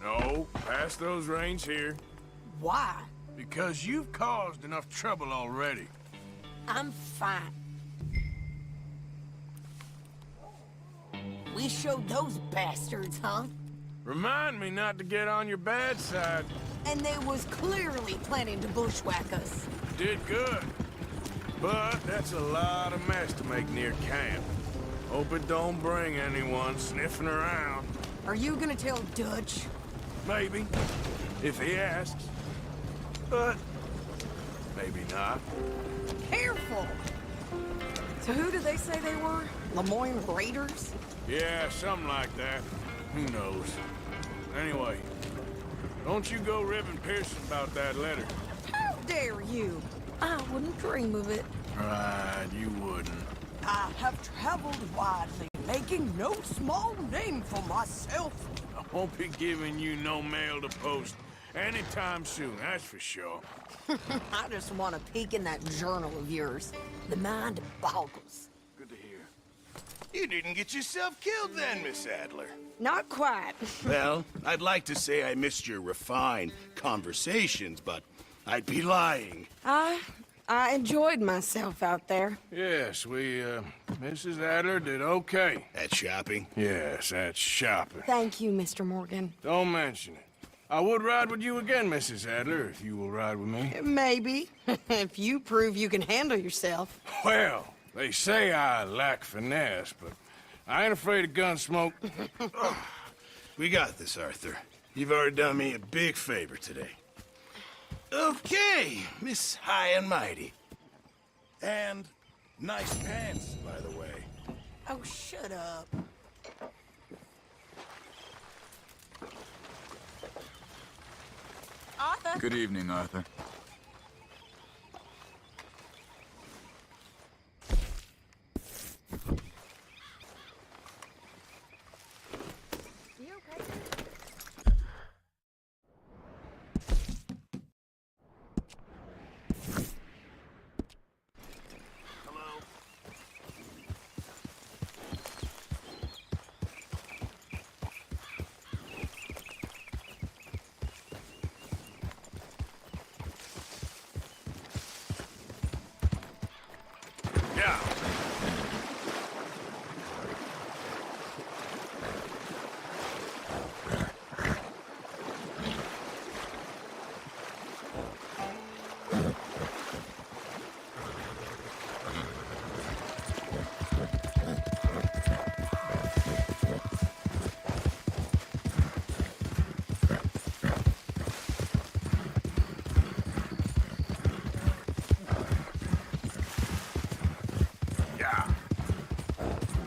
No, pass those reins here. Why? Because you've caused enough trouble already. I'm fine. We showed those bastards, huh? Remind me not to get on your bad side. And they was clearly planning to bushwhack us. Did good. But that's a lot of mess to make near camp. Hope it don't bring anyone sniffing around. Are you gonna tell Dutch? Maybe, if he asks. But maybe not. Careful! So who did they say they were? Lemoyne Raiders? Yeah, something like that. Who knows? Anyway, don't you go ribbing Pearson about that letter. How dare you? I wouldn't dream of it. Right, you wouldn't. I have traveled widely, making no small name for myself. I won't be giving you no mail to post anytime soon, that's for sure. I just want to peek in that journal of yours. The mind boggles. Good to hear. You didn't get yourself killed then, Miss Adler. Not quite. Well, I'd like to say I missed your refined conversations, but I'd be lying. I enjoyed myself out there. Yes, Mrs. Adler did okay. At shopping? Yes, at shopping. Thank you, Mr. Morgan. Don't mention it. I would ride with you again, Mrs. Adler, if you will ride with me. Maybe. If you prove you can handle yourself. Well, they say I lack finesse, but I ain't afraid of gun smoke. We got this, Arthur. You've already done me a big favor today. Okay, Miss High and Mighty. And nice pants, by the way. Oh, shut up. Arthur? Good evening, Arthur.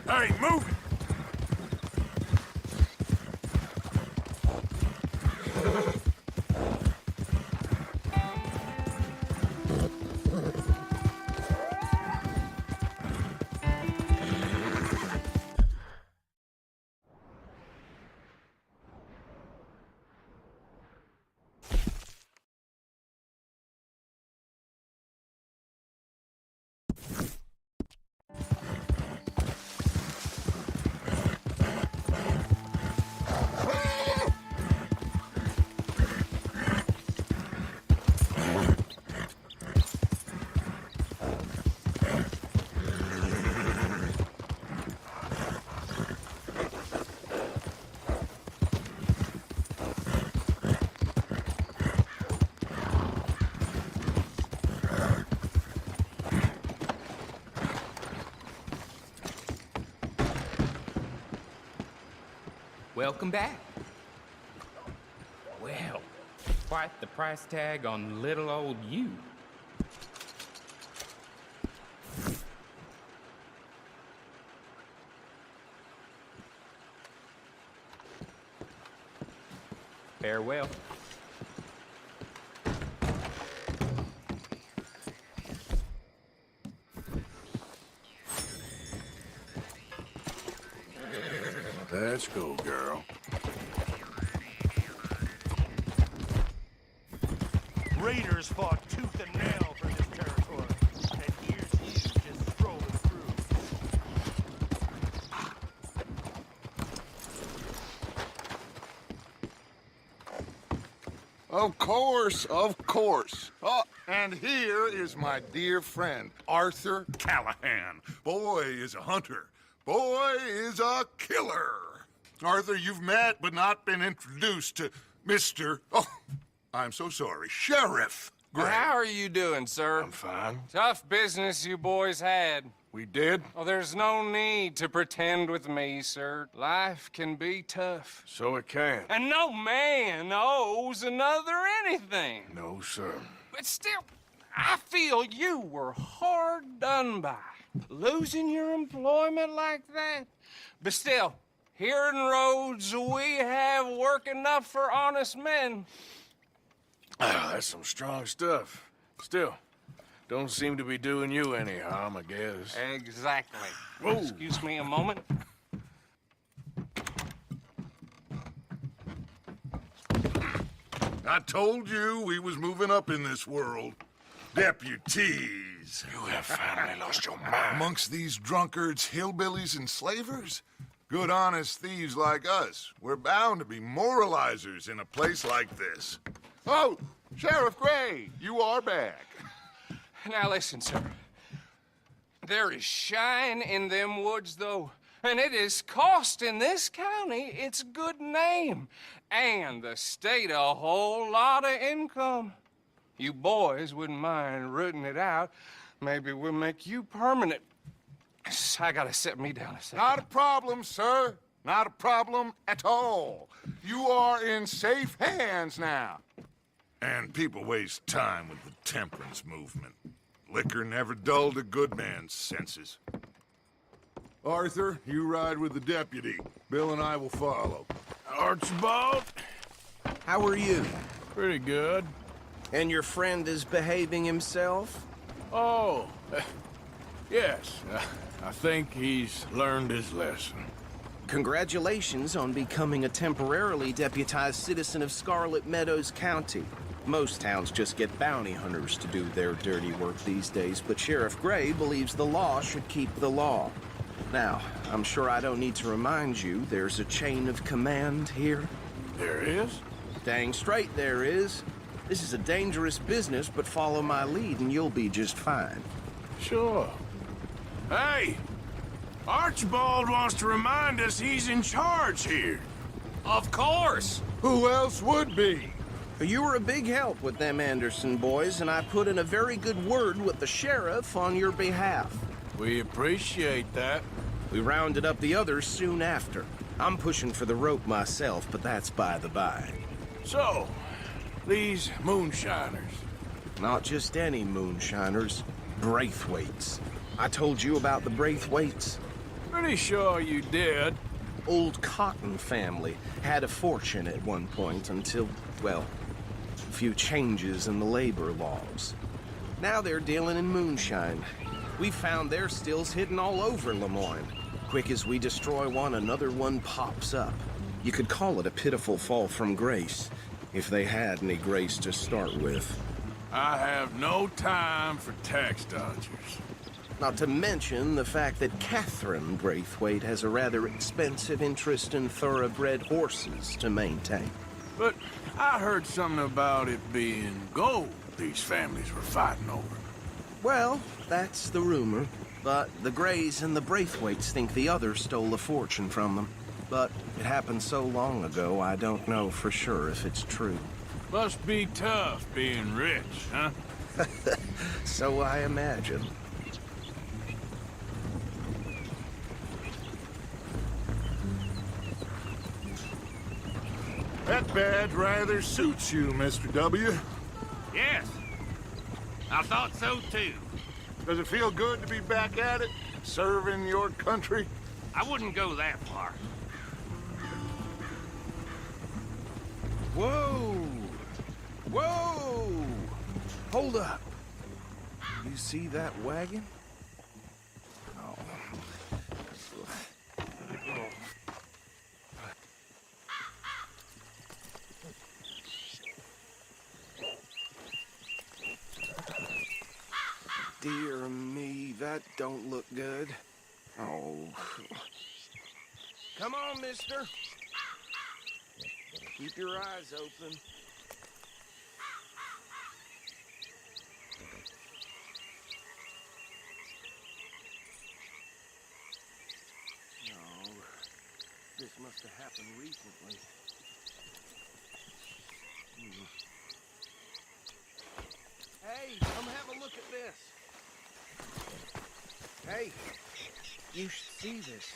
Hey, move it! Welcome back. Well, quite the price tag on little old you. Farewell. Let's go, girl. Raiders fought tooth and nail for this territory, and here's you just strolling through. Of course, of course. Oh, and here is my dear friend, Arthur Callahan. Boy is a hunter. Boy is a killer. Arthur, you've met but not been introduced to Mr. Oh, I'm so sorry, Sheriff Gray. How are you doing, sir? I'm fine. Tough business you boys had. We did? Oh, there's no need to pretend with me, sir. Life can be tough. So it can. And no man owes another anything. No, sir. But still, I feel you were hard done by. Losing your employment like that. But still, here in Rhodes, we have work enough for honest men. That's some strong stuff. Still, don't seem to be doing you any harm, I guess. Exactly. Whoa. Excuse me a moment. I told you we was moving up in this world. Deputies. You have finally lost your mind. Amongst these drunkards, hillbillies, and slavers? Good, honest thieves like us. We're bound to be moralizers in a place like this. Oh, Sheriff Gray, you are back. Now listen, sir. There is shine in them woods, though, and it is costing this county its good name and the state a whole lot of income. You boys wouldn't mind rooting it out. Maybe we'll make you permanent. I gotta set me down a second. Not a problem, sir. Not a problem at all. You are in safe hands now. And people waste time with the temperance movement. Liquor never dulled a good man's senses. Arthur, you ride with the deputy. Bill and I will follow. Archibald? How are you? Pretty good. And your friend is behaving himself? Oh, yes. I think he's learned his lesson. Congratulations on becoming a temporarily deputized citizen of Scarlet Meadows County. Most towns just get bounty hunters to do their dirty work these days, but Sheriff Gray believes the law should keep the law. Now, I'm sure I don't need to remind you there's a chain of command here. There is? Dang straight there is. This is a dangerous business, but follow my lead and you'll be just fine. Sure. Hey! Archibald wants to remind us he's in charge here. Of course! Who else would be? You were a big help with them Anderson boys, and I put in a very good word with the sheriff on your behalf. We appreciate that. We rounded up the others soon after. I'm pushing for the rope myself, but that's by the by. So, these moonshiners. Not just any moonshiners. Braithwaites. I told you about the Braithwaites? Pretty sure you did. Old Cotton family had a fortune at one point until, well, a few changes in the labor laws. Now they're dealing in moonshine. We found their stills hidden all over Lemoyne. Quick as we destroy one, another one pops up. You could call it a pitiful fall from grace, if they had any grace to start with. I have no time for tax dodgers. Not to mention the fact that Catherine Braithwaite has a rather expensive interest in thoroughbred horses to maintain. But I heard something about it being gold these families were fighting over. Well, that's the rumor. But the Grays and the Braithwaites think the others stole a fortune from them. But it happened so long ago, I don't know for sure if it's true. Must be tough being rich, huh? So I imagine. That badge rather suits you, Mr. W. Yes. I thought so, too. Does it feel good to be back at it, serving your country? I wouldn't go that far. Whoa! Whoa! Hold up. You see that wagon? Oh. Dear me, that don't look good. Oh. Come on, mister. Keep your eyes open. No, this must have happened recently. Hey, come have a look at this. Hey, you should see this.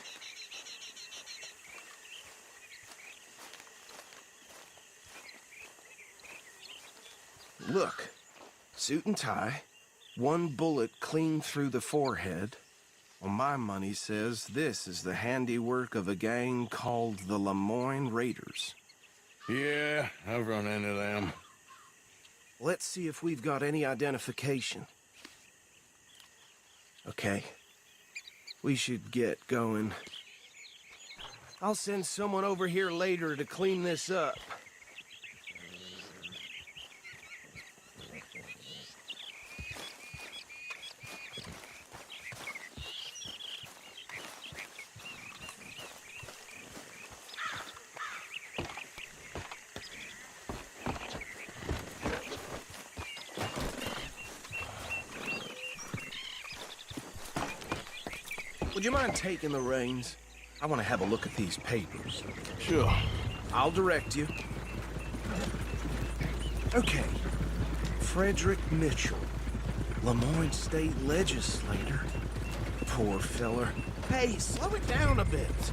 Look, suit and tie, one bullet clean through the forehead. Well, my money says this is the handiwork of a gang called the Lemoyne Raiders. Yeah, I've run into them. Let's see if we've got any identification. Okay. We should get going. I'll send someone over here later to clean this up. Would you mind taking the reins? I want to have a look at these papers. Sure. I'll direct you. Okay. Frederick Mitchell, Lemoyne State Legislator. Poor feller. Hey, slow it down a bit.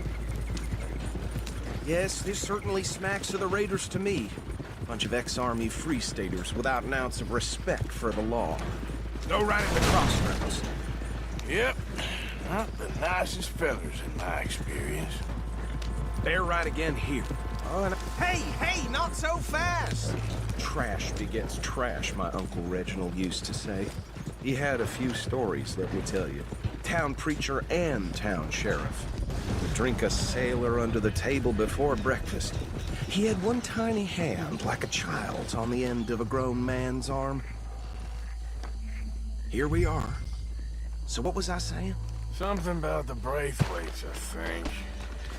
Yes, this certainly smacks of the Raiders to me. Bunch of ex-Army Free Staters without an ounce of respect for the law. No right at the crossroads. Yep. Not the nicest fellers in my experience. They're right again here. Oh, and hey, not so fast! Trash begets trash, my Uncle Reginald used to say. He had a few stories, let me tell you. Town preacher and town sheriff. Would drink a sailor under the table before breakfast. He had one tiny hand, like a child's, on the end of a grown man's arm. Here we are. So what was I saying? Something about the Braithwaites, I think.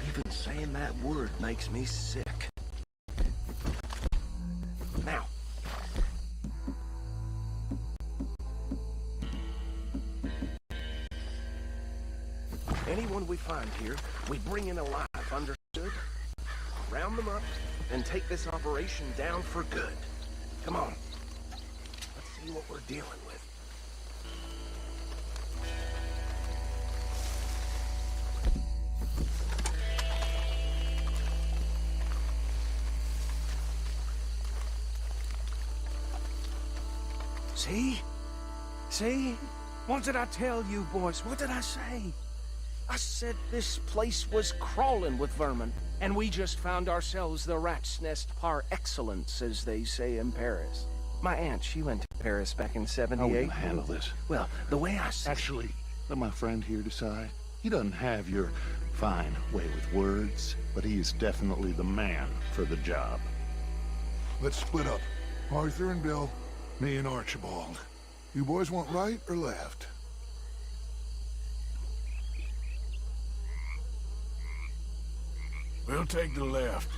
Even saying that word makes me sick. Now. Anyone we find here, we bring in alive, understood? Round them up, and take this operation down for good. Come on. Let's see what we're dealing with. See? See? What did I tell you, boys? What did I say? I said this place was crawling with vermin, and we just found ourselves the rat's nest par excellence, as they say in Paris. My aunt, she went to Paris back in '78. How are we gonna handle this? Well, the way I see... Actually, let my friend here decide. He doesn't have your fine way with words, but he is definitely the man for the job. Let's split up. Arthur and Bill, me and Archibald. You boys want right or left? We'll take the left.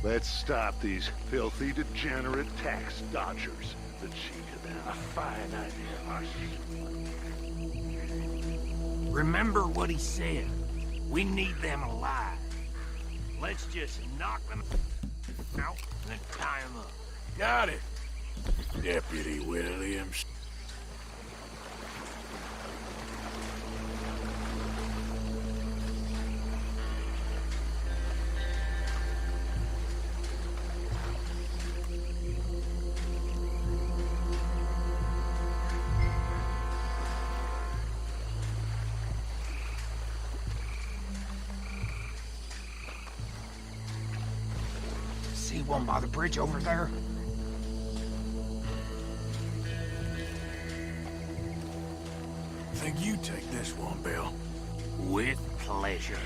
Let's stop these filthy, degenerate tax dodgers. The cheek of them. A fine idea, Remember what he said. We need them alive. Let's just knock them out and then tie them up. Got it. Deputy Williams. one by the bridge over there? Think you take this one, Bill? With pleasure.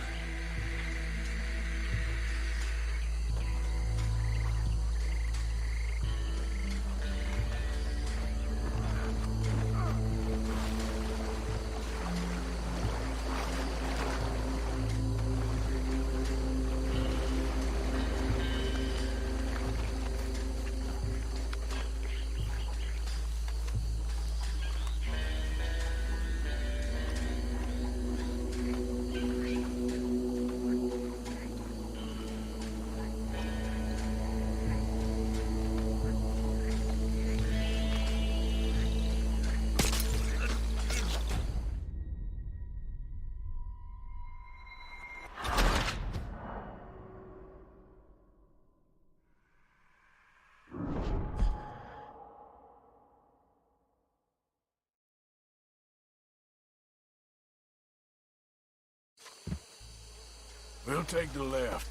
We'll take the left.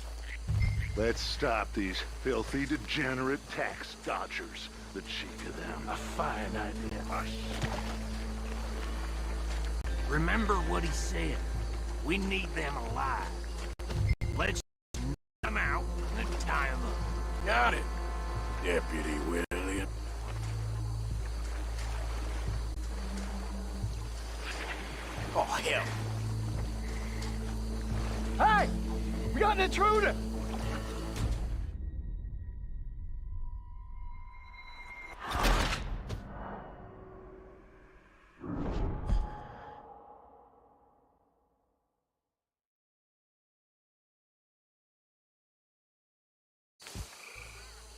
Let's stop these filthy, degenerate tax dodgers. The cheek of them. A fine idea. Remember what he said. We need them alive. Let's knock them out and tie them up. Got it, Deputy William. Oh, hell. Hey! We got an intruder!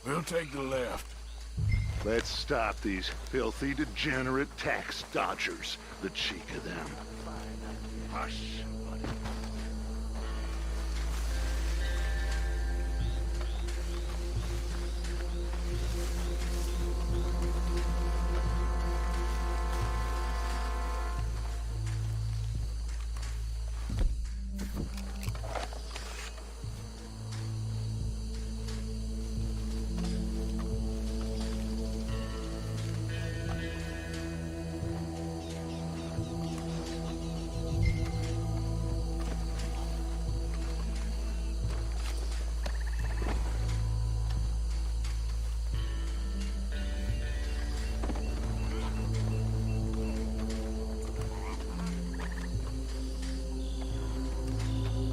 We'll take the left. Let's stop these filthy, degenerate tax dodgers. The cheek of them. Hush, buddy.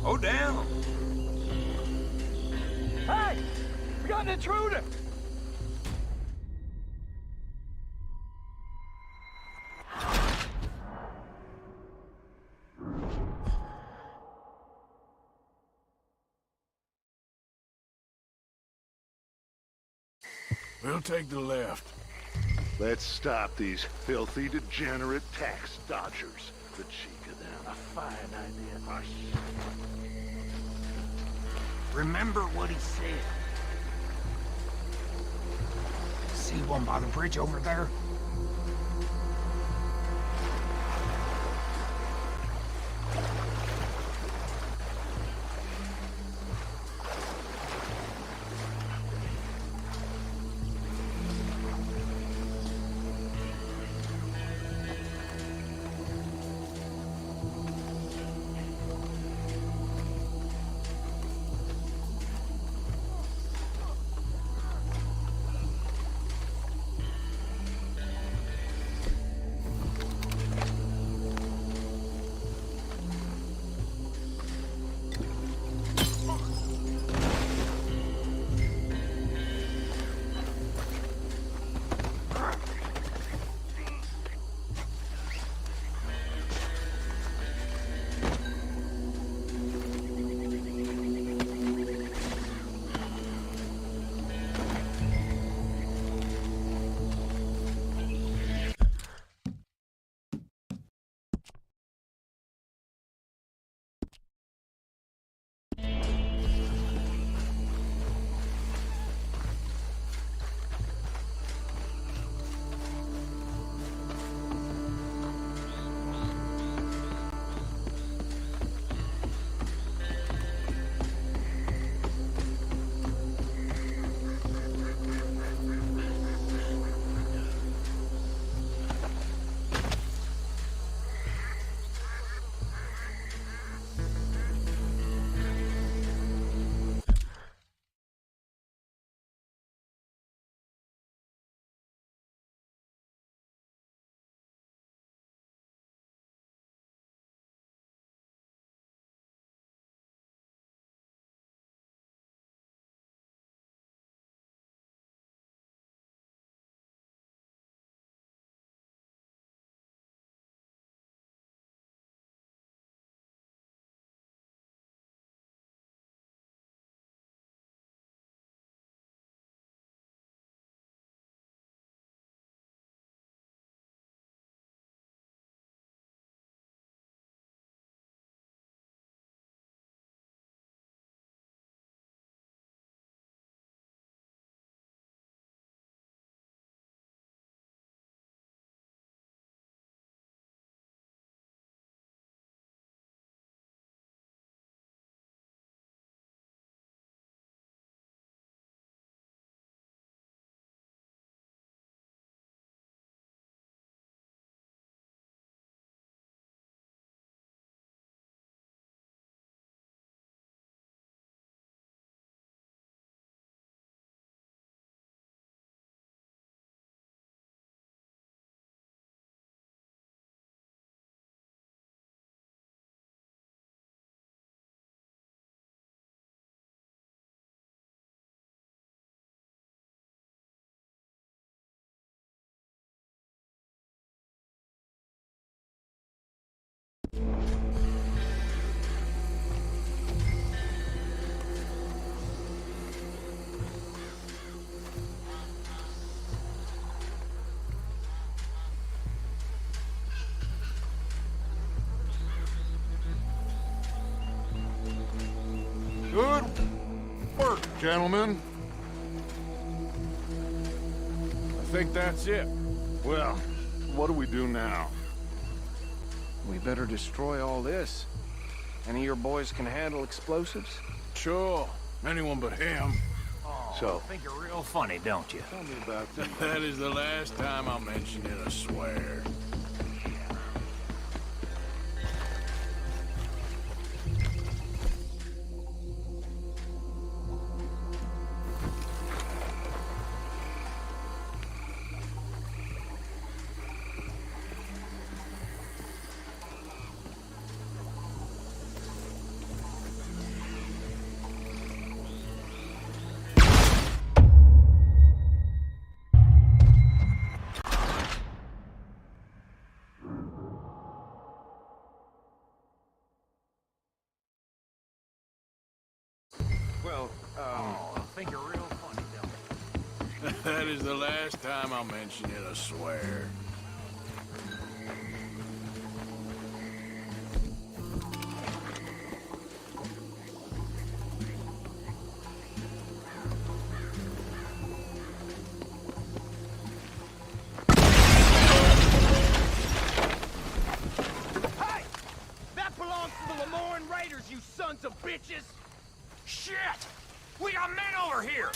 Oh, damn! Hey! We got an intruder! We'll take the left. Let's stop these filthy, degenerate tax dodgers. The cheek of them. A fine idea. Hush. Remember what he said. See one by the bridge over there? Gentlemen, I think that's it. well, what do we do now? We better destroy all this. Any of your boys can handle explosives? Sure. Anyone but him. So, Think you're real funny, don't you? tell me about that. That is the last time I'll mention it, I swear. Well, I think you're real funny, don't you? That is the last time I'll mention it, I swear. Hey! That belongs to the Lemoran Raiders, you sons of bitches! Shit! We got men over here!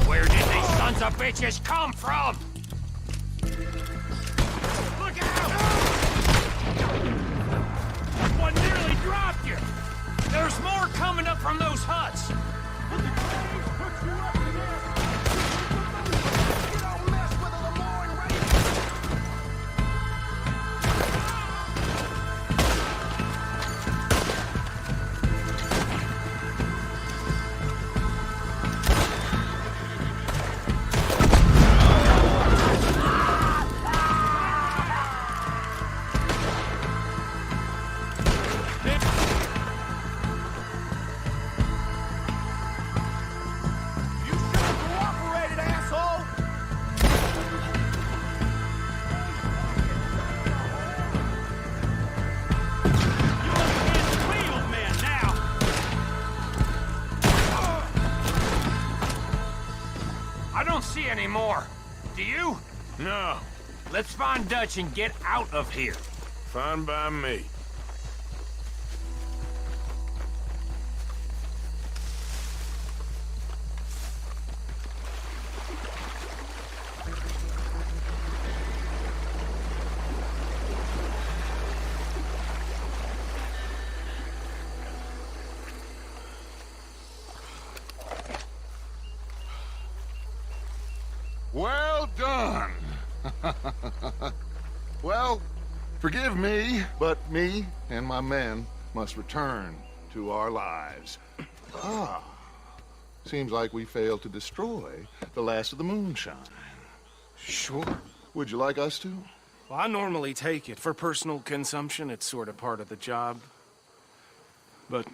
Where did these sons of bitches come from? Look out! That one nearly dropped you! There's more coming up from those huts! You don't mess with the Lemoran Raiders! You should have cooperated, asshole! You understand real men now! I don't see any more. Do you? No, Let's find Dutch and get out of here. fine by me. Well done. Well, forgive me, but me and my men must return to our lives. Ah, seems like we failed to destroy the last of the moonshine. sure. Would you like us to? Well, I normally take it. For personal consumption, it's sort of part of the job. But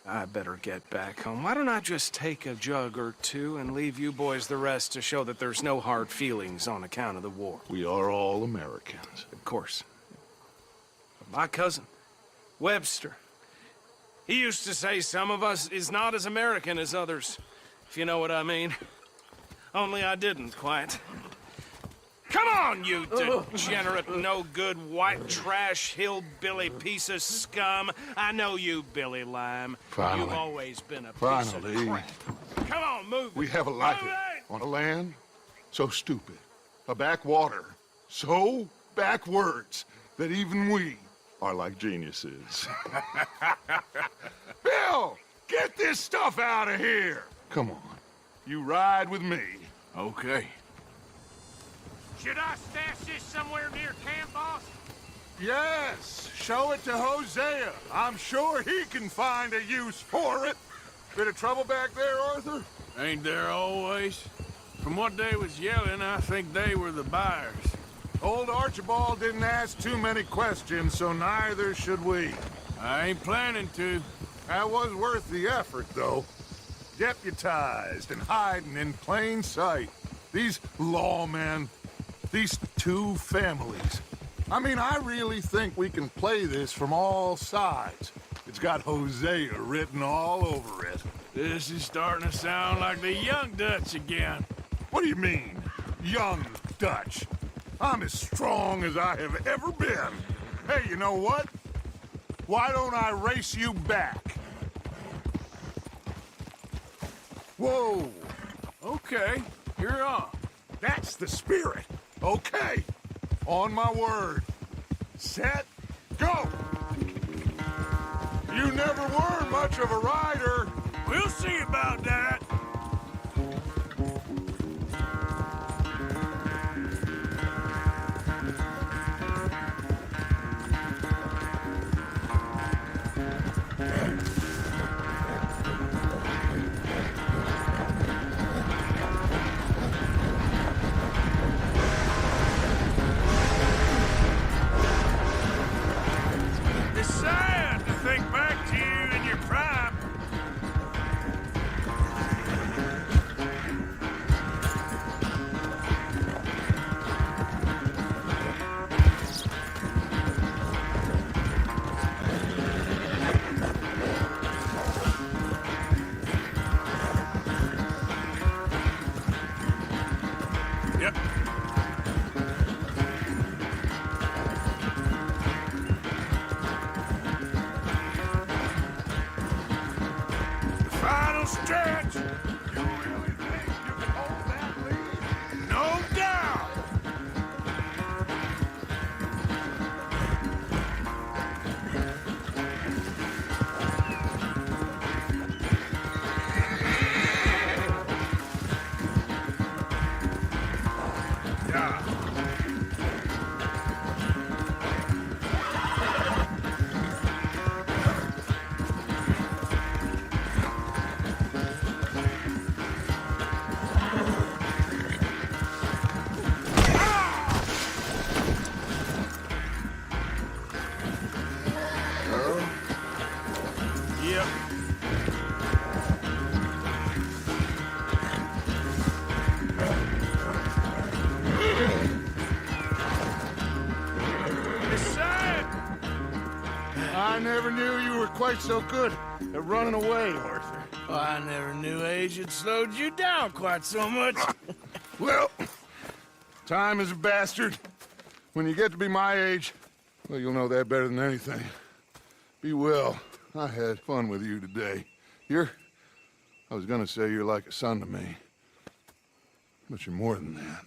I better get back home. Why don't I just take a jug or two and leave you boys the rest to show that there's no hard feelings on account of the war? We are all Americans. Of course. My cousin, Webster, he used to say some of us is not as American as others, if you know what I mean. Only I didn't quite. Come on, you degenerate, no-good, white trash, hillbilly piece of scum. I know you, Billy Lime. Finally. You've always been a piece Finally. of crap. Come on, move We it. have a life Move it! on a land so stupid, a backwater so backwards that even we are like geniuses. Bill, get this stuff out of here! Come on, you ride with me. Okay. Should I stash this somewhere near camp, boss? Yes, show it to Hosea. I'm sure he can find a use for it. Bit of trouble back there, Arthur? Ain't there always? From what they was yelling, I think they were the buyers. Old Archibald didn't ask too many questions, so neither should we. I ain't planning to. That was worth the effort, though. Deputized and hiding in plain sight. These lawmen, these two families. I mean, I really think we can play this from all sides. It's got Hosea written all over it. This is starting to sound like the Young Dutch again. What do you mean, Young Dutch? I'm as strong as I have ever been. Hey, you know what? Why don't I race you back? Whoa! Okay, you're on. That's the spirit. Okay. On my word. Set, go! You never were much of a rider. We'll see about that. It's sad to think back to you in your prime. Yep. The final stretch. You really think you can hold that lead? No doubt. Yeah. Yep. It's sad. I never knew you were quite so good at running away, Arthur. I never knew age had slowed you down quite so much. Well, time is a bastard. When you get to be my age, well, you'll know that better than anything. Be well. I had fun with you today. I was gonna say you're like a son to me. But you're more than that.